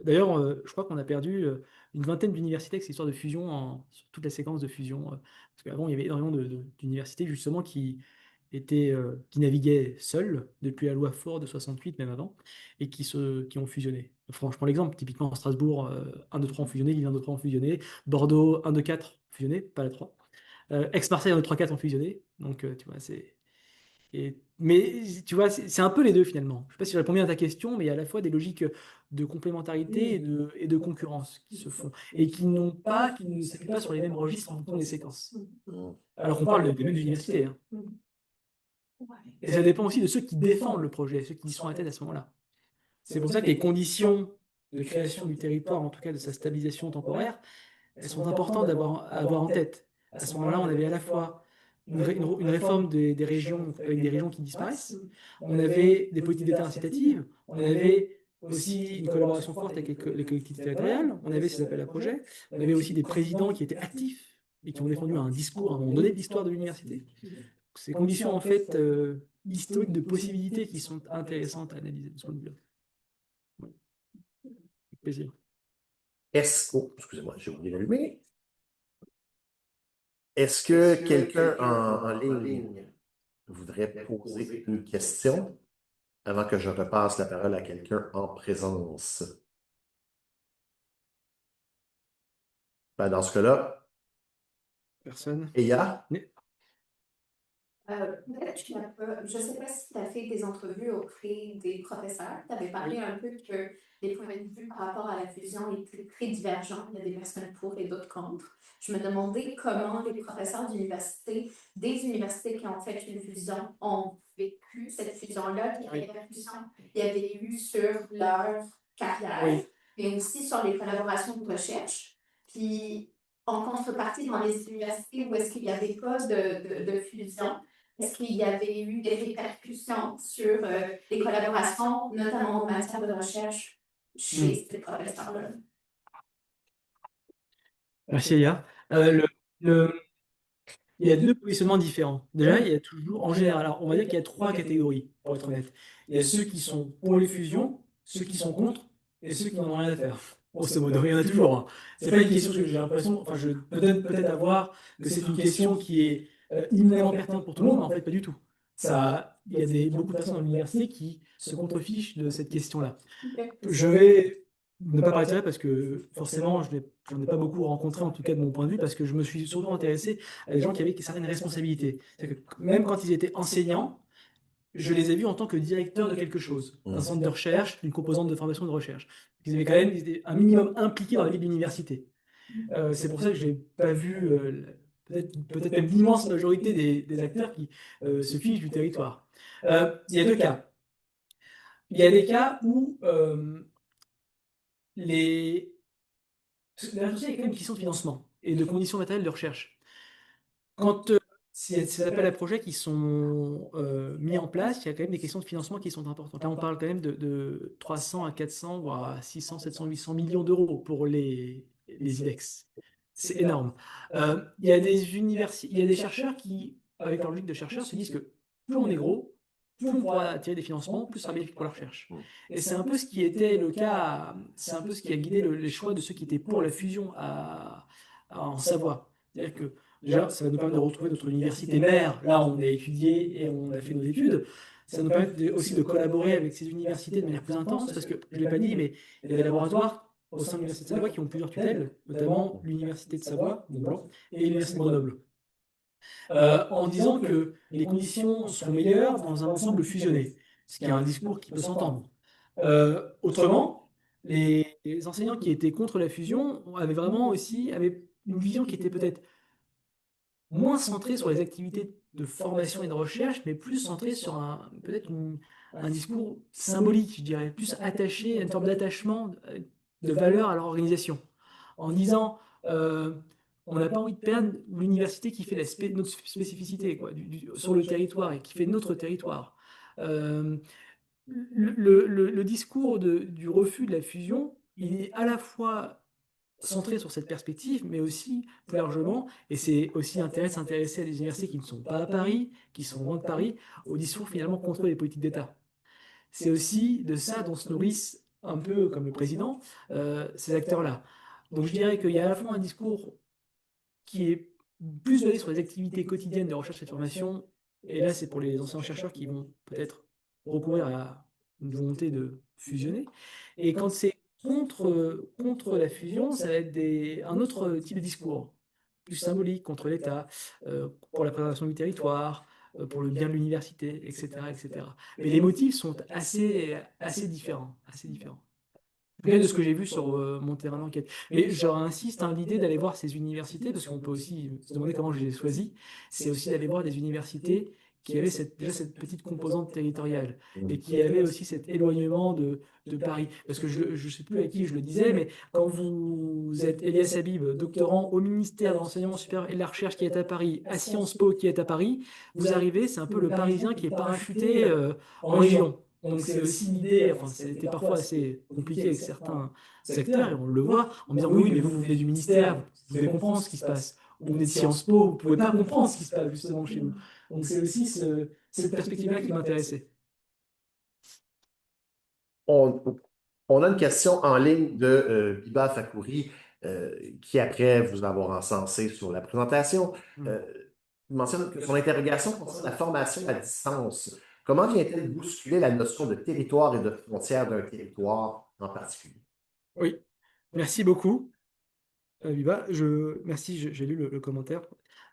D'ailleurs, je crois qu'on a perdu une vingtaine d'universités avec cette histoire de fusion sur toute la séquence de fusion. Parce qu'avant, il y avait énormément d'universités justement qui naviguaient seules depuis la loi Fort de 68, même avant, et qui ont fusionné. Franchement, l'exemple, typiquement Strasbourg, 1, 2, 3 ont fusionné, Lille 1, 2, 3 ont fusionné, Bordeaux 1, 2, 4 ont fusionné, pas la 3. Aix-Marseille 1, 2, 3, 4 ont fusionné. Donc, tu vois, mais tu vois, c'est un peu les deux finalement. Je ne sais pas si je réponds bien à ta question, mais il y a à la fois des logiques de complémentarité et de concurrence qui se font et qui ne s'appuient pas sur les mêmes registres en fonction des séquences. Alors qu'on parle des mêmes universités, hein. Et ça dépend aussi de ceux qui défendent le projet, ceux qui y sont à tête à ce moment-là. C'est pour ça que les conditions de création du territoire, en tout cas de sa stabilisation temporaire, elles sont importantes à avoir en tête. À ce moment-là, on avait à la fois une réforme des régions, avec des régions qui disparaissent, on avait des politiques d'État incitatives, on avait aussi une collaboration forte avec les collectivités territoriales, on avait ces appels à projets, on avait aussi des présidents qui étaient actifs et qui ont défendu un discours à un moment donné de l'histoire de l'université. Ces conditions, en fait, historiques de possibilités qui sont intéressantes à analyser de ce point de vue-là. Ouais. Avec plaisir. Excusez-moi, j'ai oublié d'allumer. Est-ce que quelqu'un en ligne voudrait poser une question avant que je repasse la parole à quelqu'un en présence? Ben, dans ce cas-là, Personne? Eya? Peut-être qu'il y a pas, je ne sais pas si tu as fait des entrevues auprès des professeurs. Tu avais parlé un peu que les points de vue par rapport à la fusion étaient très divergents. Il y a des personnes pour et d'autres contre. Je me demandais comment les professeurs d'université, des universités qui ont fait une fusion, ont vécu cette fusion-là, quelles répercussions il y avait eu sur leur carrière, Oui. mais aussi sur les collaborations de recherche. Puis, en contrepartie, dans les universités où est-ce qu'il n'y avait pas de fusion, est-ce qu'il y avait eu des répercussions sur les collaborations, notamment en matière de recherche chez ces professeurs-là? Merci, Eya. Il y a deux positionnements différents. Déjà, il y a toujours, en général, alors on va dire qu'il y a trois catégories, pour être honnête. Il y a ceux qui sont pour les fusions, ceux qui sont contre, et ceux qui n'en ont rien à faire. Grosso modo, il y en a toujours. Hein. C'est pas une question que j'ai l'impression, enfin, je peux peut-être avoir que c'est une question qui est immédiatement pertinente pour tout le monde, mais en fait, pas du tout. Il y a beaucoup de personnes dans l'université qui se contrefichent de cette question-là. Je vais ne pas parler de ça parce que forcément, je n'en ai pas beaucoup rencontré, en tout cas de mon point de vue, parce que je me suis surtout intéressé à des gens qui avaient certaines responsabilités. C'est-à-dire que même quand ils étaient enseignants, je les ai vus en tant que directeurs de quelque chose, d'un centre de recherche, d'une composante de formation de recherche. Ils avaient quand même un minimum impliqué dans la vie de l'université. C'est pour ça que je n'ai pas vu peut-être même l'immense majorité des acteurs qui se fichent du territoire. Il y a deux cas. Il y a des cas où derrière tout ça, il y a quand même une question de financement et de conditions matérielles de recherche. Quand ces appels à projets qui sont mis en place, il y a quand même des questions de financement qui sont importantes. Là, on parle quand même de 300 à 400, voire à 600, 700, 800 millions d'euros pour les IDEX. C'est énorme. Il y a des chercheurs qui, avec leur logique de chercheurs, se disent que plus on est gros, plus on pourra attirer des financements, plus ça sera bénéfique pour la recherche. Et c'est un peu ce qui était le cas, c'est un peu ce qui a guidé les choix de ceux qui étaient pour la fusion en Savoie. C'est-à-dire que déjà, ça va nous permettre de retrouver notre université mère. Là, on a étudié et on a fait nos études. Ça nous permet aussi de collaborer avec ces universités de manière plus intense, parce que, je ne l'ai pas dit, mais il y a des laboratoires au sein de l'Université de Savoie qui ont plusieurs tutelles, notamment l'Université de Savoie, Mont-Blanc, et l'Université de Grenoble. En disant que les conditions sont meilleures dans un ensemble fusionné, ce qui est un discours qui peut s'entendre. Autrement, les enseignants qui étaient contre la fusion avaient une vision qui était peut-être moins centrée sur les activités de formation et de recherche, mais plus centrée sur peut-être un discours symbolique, je dirais, plus attaché à une forme d'attachement de valeur à leur organisation, en disant on n'a pas envie de perdre l'université qui fait notre spécificité sur le territoire et qui fait notre territoire. Le discours du refus de la fusion, il est à la fois centré sur cette perspective, mais aussi plus largement, et c'est aussi intéressant de s'intéresser à des universités qui ne sont pas à Paris, qui sont loin de Paris, au discours finalement contre les politiques d'État. C'est aussi de ça dont se nourrissent un peu, comme le président, ces acteurs-là. Donc je dirais qu'il y a à la fois un discours qui est plus basé sur les activités quotidiennes de recherche et de formation, et là c'est pour les anciens chercheurs qui vont peut-être recourir à une volonté de fusionner, et quand c'est contre la fusion, ça va être un autre type de discours, plus symbolique, contre l'État, pour la préservation du territoire, pour le bien de l'université, etc., etc. Mais les motifs sont assez différents, assez différents. De ce que j'ai vu sur mon terrain d'enquête. Mais je insiste, hein, l'idée d'aller voir ces universités, parce qu'on peut aussi se demander comment je les ai choisies, c'est aussi d'aller voir des universités qui avaient déjà cette petite composante territoriale et qui avaient aussi cet éloignement de Paris. Parce que je ne sais plus à qui je le disais, mais quand vous êtes Elias Habib, doctorant au ministère de l'Enseignement supérieur et de la Recherche qui est à Paris, à Sciences Po qui est à Paris, vous arrivez, c'est un peu le Parisien qui est parachuté en région. Donc c'est aussi l'idée, enfin c'était parfois assez compliqué avec certains secteurs, et on le voit, en me disant, mais oui, mais vous venez du ministère, vous devez comprendre ce qui se passe. Ou vous venez de Sciences Po, vous ne pouvez pas comprendre ce qui se passe justement chez nous. Donc c'est aussi cette perspective-là qui m'intéressait. On, on a une question en ligne de Biba Fakouri, qui, après vous avoir encensé sur la présentation, euh, mentionne que son interrogation concerne la formation à distance. Comment vient-elle bousculer la notion de territoire et de frontière d'un territoire en particulier? Oui, merci beaucoup. Biba, merci, j'ai lu le commentaire.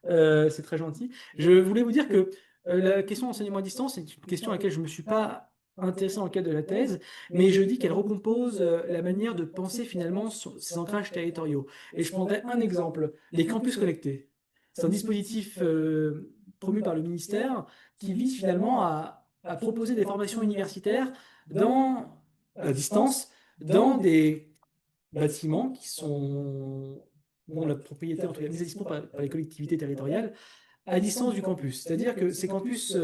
C'est très gentil. Je voulais vous dire que la question d'enseignement à distance, c'est une question à laquelle je ne me suis pas intéressé dans le cadre de la thèse, mais je dis qu'elle recompose la manière de penser finalement ces ancrages territoriaux. Et je prendrai un exemple, les campus connectés. C'est un dispositif promu par le ministère qui vise finalement à proposer des formations universitaires à distance dans des bâtiments dont la propriété, en tout cas mise à disposition par les collectivités territoriales, à distance du campus. C'est-à-dire que ces campus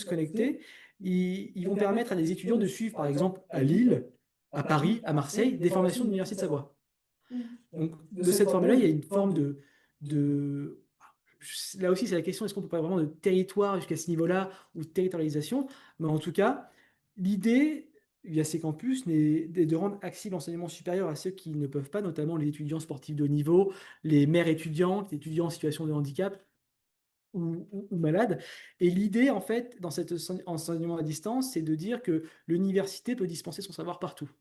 connectés, ils vont permettre à des étudiants de suivre, par exemple, à Lille, à Paris, à Marseille, des formations de l'Université de Savoie. Donc, de cette forme-là, il y a une forme de... Là aussi, c'est la question, est-ce qu'on peut parler vraiment de territoire jusqu'à ce niveau-là, ou de territorialisation? Mais en tout cas, l'idée, via ces campus, est de rendre accessible l'enseignement supérieur à ceux qui ne peuvent pas, notamment les étudiants sportifs de haut niveau, les mères étudiantes, les étudiants en situation de handicap ou malades. Et l'idée, en fait, dans cet enseignement à distance, c'est de dire que l'université peut dispenser son savoir partout.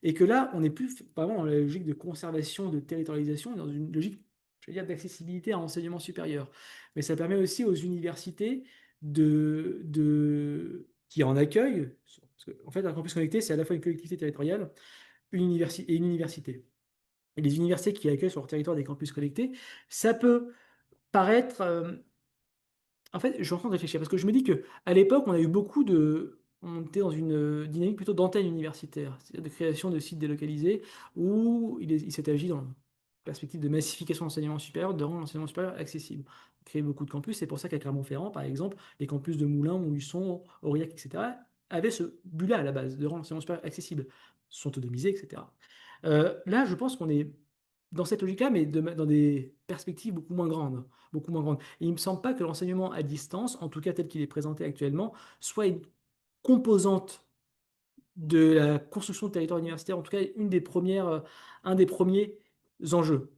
Et que là, on n'est plus vraiment dans la logique de conservation, de territorialisation, mais dans une logique, je veux dire, d'accessibilité à l'enseignement supérieur. Mais ça permet aussi aux universités qui en accueillent, parce que, en fait, un campus connecté, c'est à la fois une collectivité territoriale et une université. Et les universités qui accueillent sur leur territoire des campus connectés, ça peut paraître en fait, je suis en train de réfléchir parce que je me dis que à l'époque, on était dans une dynamique plutôt d'antenne universitaire, c'est-à-dire de création de sites délocalisés où il s'est agi dans la perspective de massification de l'enseignement supérieur, de rendre l'enseignement supérieur accessible. Créer beaucoup de campus, c'est pour ça qu'à Clermont-Ferrand, par exemple, les campus de Moulins, Montluçon, Aurillac, etc., avaient ce but-là à la base, de rendre l'enseignement supérieur accessible, sont autonomisés, etc. Là, je pense qu'on est dans cette logique-là, mais dans des perspectives beaucoup moins grandes. Beaucoup moins grandes. Et il ne me semble pas que l'enseignement à distance, en tout cas tel qu'il est présenté actuellement, soit une composante de la construction de territoire universitaire, en tout cas un des premiers enjeux.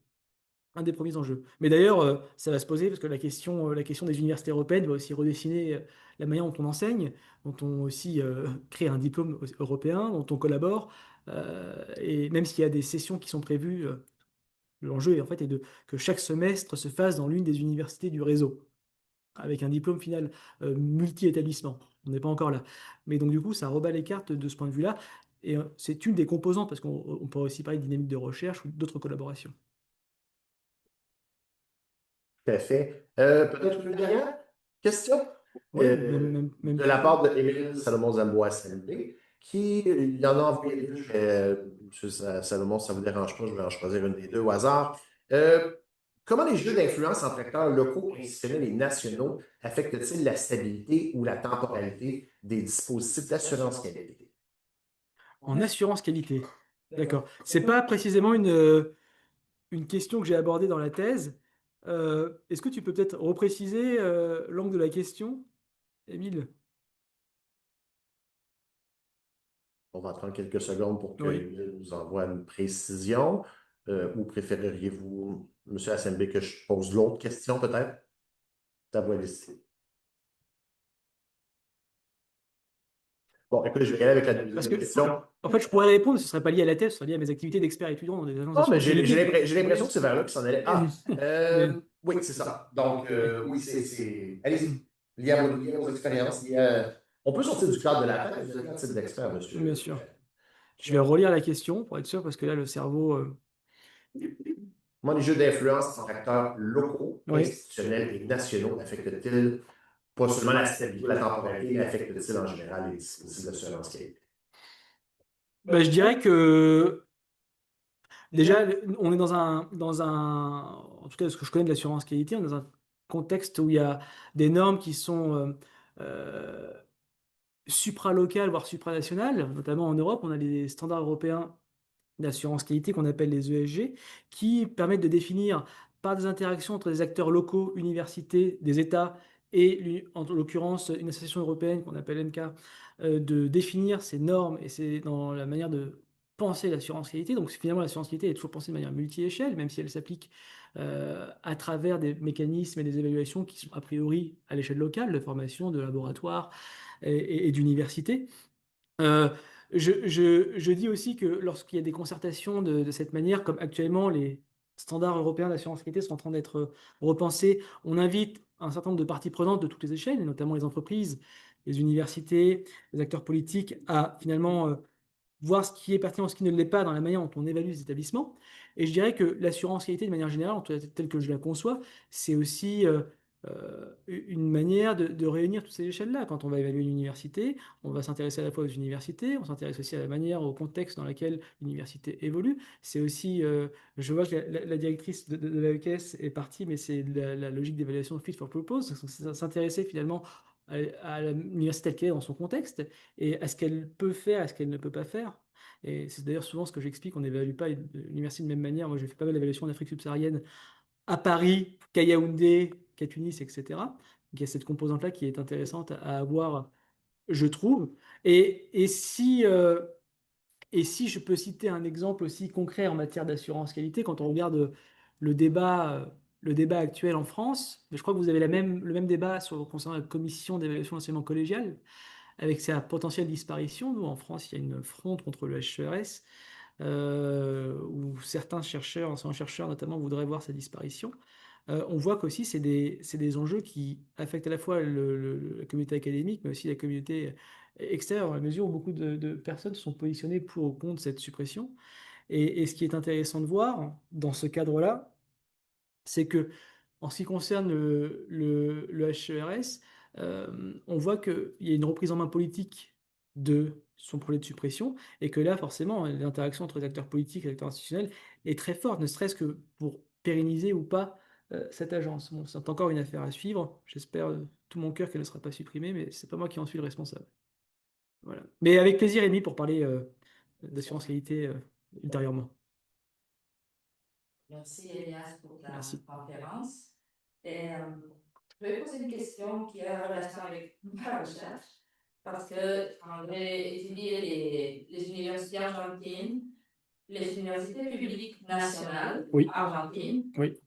Un des premiers enjeux. Mais d'ailleurs, ça va se poser parce que la question des universités européennes va aussi redessiner la manière dont on enseigne, dont on aussi crée un diplôme européen, dont on collabore. Et même s'il y a des sessions qui sont prévues, l'enjeu en fait est que chaque semestre se fasse dans l'une des universités du réseau, avec un diplôme final multi-établissement. On n'est pas encore là. Mais donc du coup, ça rebat les cartes de ce point de vue-là. Et c'est une des composantes, parce qu'on pourrait aussi parler de dynamique de recherche ou d'autres collaborations. Tout à fait. Peut-être une dernière question Oui, de la part de Émile Salomon-Zambois SNB, qui il en a envoyé deux. M. Salomon, ça ne vous dérange pas, je vais en choisir une des deux au hasard. Comment les jeux d'influence entre acteurs locaux, institutionnels et nationaux affectent-ils la stabilité ou la temporalité des dispositifs d'assurance qualité? En assurance qualité. D'accord. C'est pas précisément une question que j'ai abordée dans la thèse. Est-ce que tu peux peut-être repréciser l'angle de la question, Émile? On va prendre quelques secondes pour que Oui. Émile nous envoie une précision. Ou préféreriez-vous, M. SNB, que je pose l'autre question peut-être? Ta voix est décidée. Bon, écoute, je vais y aller avec la Parce deuxième que, question. en fait, je pourrais répondre, ce ne serait pas lié à la thèse, ce serait lié à mes activités d'expert étudiant dans des agences Non, mais d'assurance qualité. j'ai l'impression que c'est vers là qu'il s'en allait. Ah, Mais- oui, c'est ça. Donc, oui, allez-y. Lié lié aux expériences, on peut sortir du cadre de la thèse, vous êtes un type d'expert, monsieur. Bien sûr. Je vais relire la question pour être sûr, parce que là, le cerveau. Comment les jeux d'influence entre acteurs locaux, Oui. institutionnels et nationaux affectent-ils pas seulement la stabilité, la temporalité, mais affectent-ils en général les dispositifs d'assurance qualité? Je dirais que déjà, on est en tout cas, ce que je connais de l'assurance qualité, on est dans un contexte où il y a des normes qui sont supralocales, voire supranationales, notamment en Europe, on a les standards européens d'assurance qualité qu'on appelle les ESG, qui permettent de définir par des interactions entre des acteurs locaux, universités, des États et en l'occurrence une association européenne qu'on appelle MK, de définir ces normes et c'est dans la manière de penser l'assurance qualité. Donc finalement l'assurance qualité est toujours pensée de manière multi-échelle, même si elle s'applique à travers des mécanismes et des évaluations qui sont a priori à l'échelle locale, de formation, de laboratoire et d'université. Euh, je dis aussi que lorsqu'il y a des concertations de cette manière, comme actuellement les standards européens d'assurance qualité sont en train d'être repensés, on invite un certain nombre de parties prenantes de toutes les échelles, et notamment les entreprises, les universités, les acteurs politiques, à finalement voir ce qui est pertinent, ce qui ne l'est pas dans la manière dont on évalue les établissements. Et je dirais que l'assurance qualité, de manière générale, en tout cas telle que je la conçois, c'est aussi une manière de réunir toutes ces échelles-là. Quand on va évaluer une université, on va s'intéresser à la fois aux universités, on s'intéresse aussi à la manière, au contexte dans lequel l'université évolue. C'est aussi, je vois que la directrice de l'AEQS est partie, mais c'est la logique d'évaluation fit for purpose, s'intéresser finalement à l'université telle qu'elle est dans son contexte et à ce qu'elle peut faire, à ce qu'elle ne peut pas faire. Et c'est d'ailleurs souvent ce que j'explique, on n'évalue pas l'université de la même manière. Moi, j'ai fait pas mal d'évaluations en Afrique subsaharienne, à Paris, qu'à Yaoundé, qu'à Tunis, etc. Donc, il y a cette composante-là qui est intéressante à avoir, je trouve. Et si je peux citer un exemple aussi concret en matière d'assurance qualité, quand on regarde le débat, euh, le débat actuel en France, je crois que vous avez le même débat concernant la commission d'évaluation de l'enseignement collégial, avec sa potentielle disparition. Nous, en France, il y a une fronde contre le HERS, où certains chercheurs, anciens chercheurs notamment, voudraient voir sa disparition. On voit qu'aussi, c'est des enjeux qui affectent à la fois la communauté académique, mais aussi la communauté extérieure, dans la mesure où beaucoup de personnes sont positionnées pour ou contre cette suppression. Et ce qui est intéressant de voir dans ce cadre-là, c'est que en ce qui concerne le HERS, on voit qu'il y a une reprise en main politique de son projet de suppression et que là, forcément, l'interaction entre les acteurs politiques et les acteurs institutionnels est très forte, ne serait-ce que pour pérenniser ou pas cette agence. Bon, c'est encore une affaire à suivre. J'espère de tout mon cœur qu'elle ne sera pas supprimée, mais c'est pas moi qui en suis le responsable. Voilà. Mais avec plaisir, Amy, pour parler d'assurance qualité ultérieurement. Merci Elias pour ta Merci. conférence. Et, je vais poser une question qui a relation avec ma recherche, parce que j'ai étudié les universités argentines, les universités publiques nationales Oui. argentines Oui.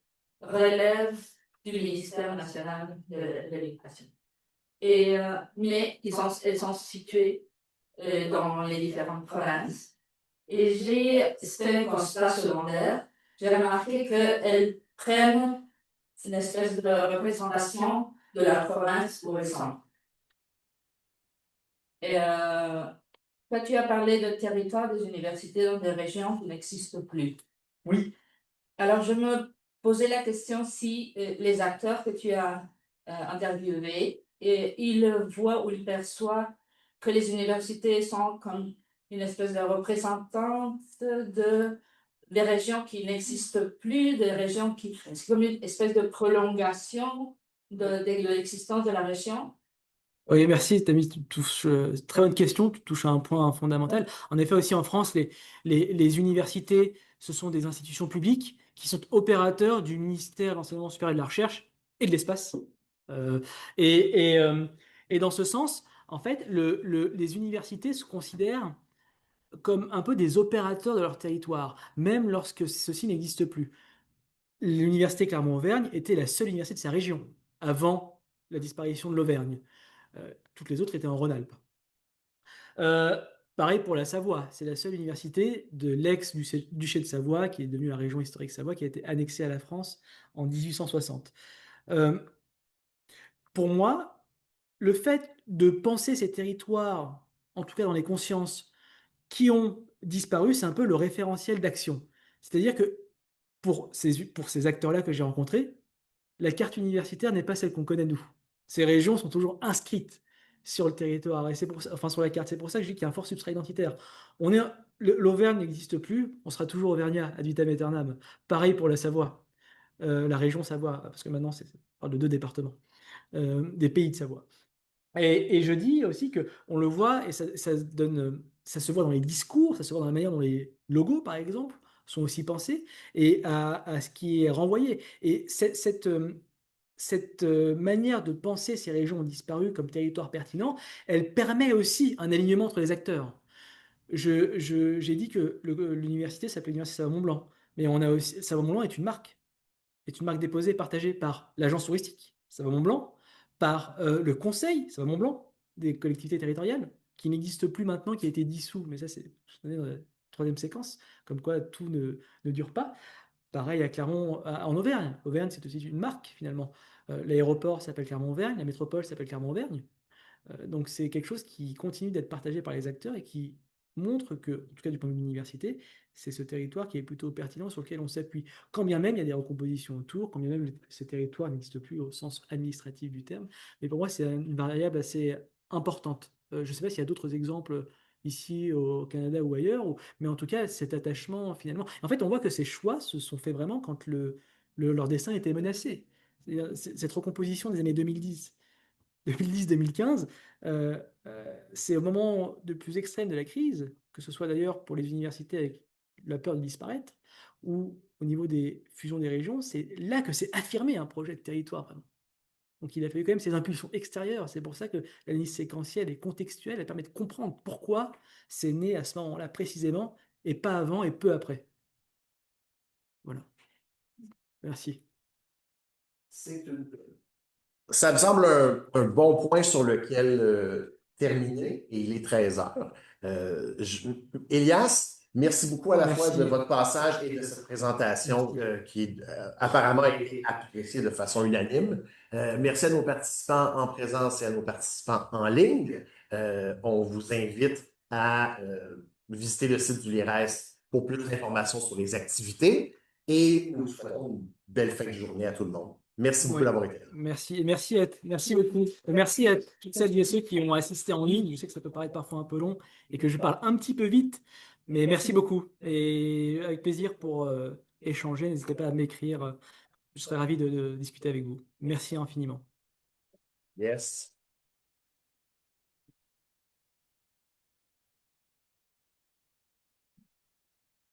relèvent du ministère national de l'éducation. Mais elles sont situées dans les différentes provinces. Et c'est un constat secondaire, j'ai remarqué qu'elles prennent une espèce de représentation de la province où elles sont. Et toi, tu as parlé de territoire des universités dans des régions qui n'existent plus. Oui. Alors, je me posais la question si les acteurs que tu as interviewés, ils voient ou ils perçoivent que les universités sont comme une espèce de représentante des régions qui n'existent plus, des régions qui... C'est comme une espèce de prolongation de l'existence de la région. Oui, merci, Tammy, tu touches, très bonne question, tu touches à un point fondamental. En effet, aussi en France, les universités, ce sont des institutions publiques qui sont opérateurs du ministère de l'Enseignement supérieur et de la Recherche et de l'Espace. Euh, et, et, euh, et dans ce sens, en fait, les universités se considèrent comme un peu des opérateurs de leur territoire, même lorsque ceci n'existe plus. L'université Clermont-Auvergne était la seule université de sa région avant la disparition de l'Auvergne. Toutes les autres étaient en Rhône-Alpes. Pareil pour la Savoie, c'est la seule université de l'ex-duché de Savoie, qui est devenue la région historique Savoie, qui a été annexée à la France en 1860. Pour moi, le fait de penser ces territoires, en tout cas dans les consciences, qui ont disparu, c'est un peu le référentiel d'action. C'est-à-dire que pour ces acteurs-là que j'ai rencontrés, la carte universitaire n'est pas celle qu'on connaît nous. Ces régions sont toujours inscrites sur le territoire, et enfin sur la carte. C'est pour ça que je dis qu'il y a un fort substrat identitaire. L'Auvergne n'existe plus, on sera toujours auvergnat, ad vitam aeternam. Pareil pour la Savoie, la région Savoie, parce que maintenant on parle de 2 départements, des pays de Savoie. Et je dis aussi que on le voit et ça se voit dans les discours, ça se voit dans la manière dont les logos, par exemple, sont aussi pensés et à ce qui est renvoyé. Et cette manière de penser ces régions ont disparu comme territoire pertinent, elle permet aussi un alignement entre les acteurs. J'ai dit que l'université s'appelle l'Université Savoie-Mont-Blanc, mais on a aussi, Savoie-Mont-Blanc est une marque déposée, partagée par l'agence touristique Savoie-Mont-Blanc, par le conseil Savoie-Mont-Blanc des collectivités territoriales, qui n'existe plus maintenant, qui a été dissous, mais ça c'est dans la troisième séquence, comme quoi tout ne dure pas. Pareil à Clermont, en Auvergne. Auvergne, c'est aussi une marque finalement. L'aéroport s'appelle Clermont-Auvergne, la métropole s'appelle Clermont-Auvergne. Donc c'est quelque chose qui continue d'être partagé par les acteurs et qui montre que, en tout cas du point de vue de l'université, c'est ce territoire qui est plutôt pertinent sur lequel on s'appuie. Quand bien même il y a des recompositions autour, quand bien même ce territoire n'existe plus au sens administratif du terme, mais pour moi c'est une variable assez importante. Je ne sais pas s'il y a d'autres exemples ici au Canada ou ailleurs, mais en tout cas cet attachement finalement. En fait on voit que ces choix se sont faits vraiment quand leur destin était menacé. Cette recomposition des années 2010. 2010-2015, c'est au moment le plus extrême de la crise, que ce soit d'ailleurs pour les universités avec la peur de disparaître, ou au niveau des fusions des régions, c'est là que s'est affirmé un projet de territoire, vraiment. Donc il a fallu quand même ces impulsions extérieures. C'est pour ça que l'analyse séquentielle et contextuelle, elle permet de comprendre pourquoi c'est né à ce moment-là précisément, et pas avant et peu après. Voilà. Merci. Ça me semble un bon point sur lequel terminer, et il est 13 heures. Elias, merci beaucoup à la fois Merci. de votre passage et de cette présentation qui apparemment a été appréciée de façon unanime. Merci à nos participants en présence et à nos participants en ligne. On vous invite à visiter le site du LIRES pour plus d'informations sur les activités et nous souhaitons une belle fin de journée à tout le monde. Merci beaucoup Oui. d'avoir été là. Merci beaucoup. Merci à toutes celles et ceux qui ont assisté en ligne. Je sais que ça peut paraître parfois un peu long et que je parle un petit peu vite, mais merci beaucoup. Et avec plaisir pour échanger. N'hésitez pas à m'écrire. Je serai ravi de discuter avec vous. Merci infiniment. Yes.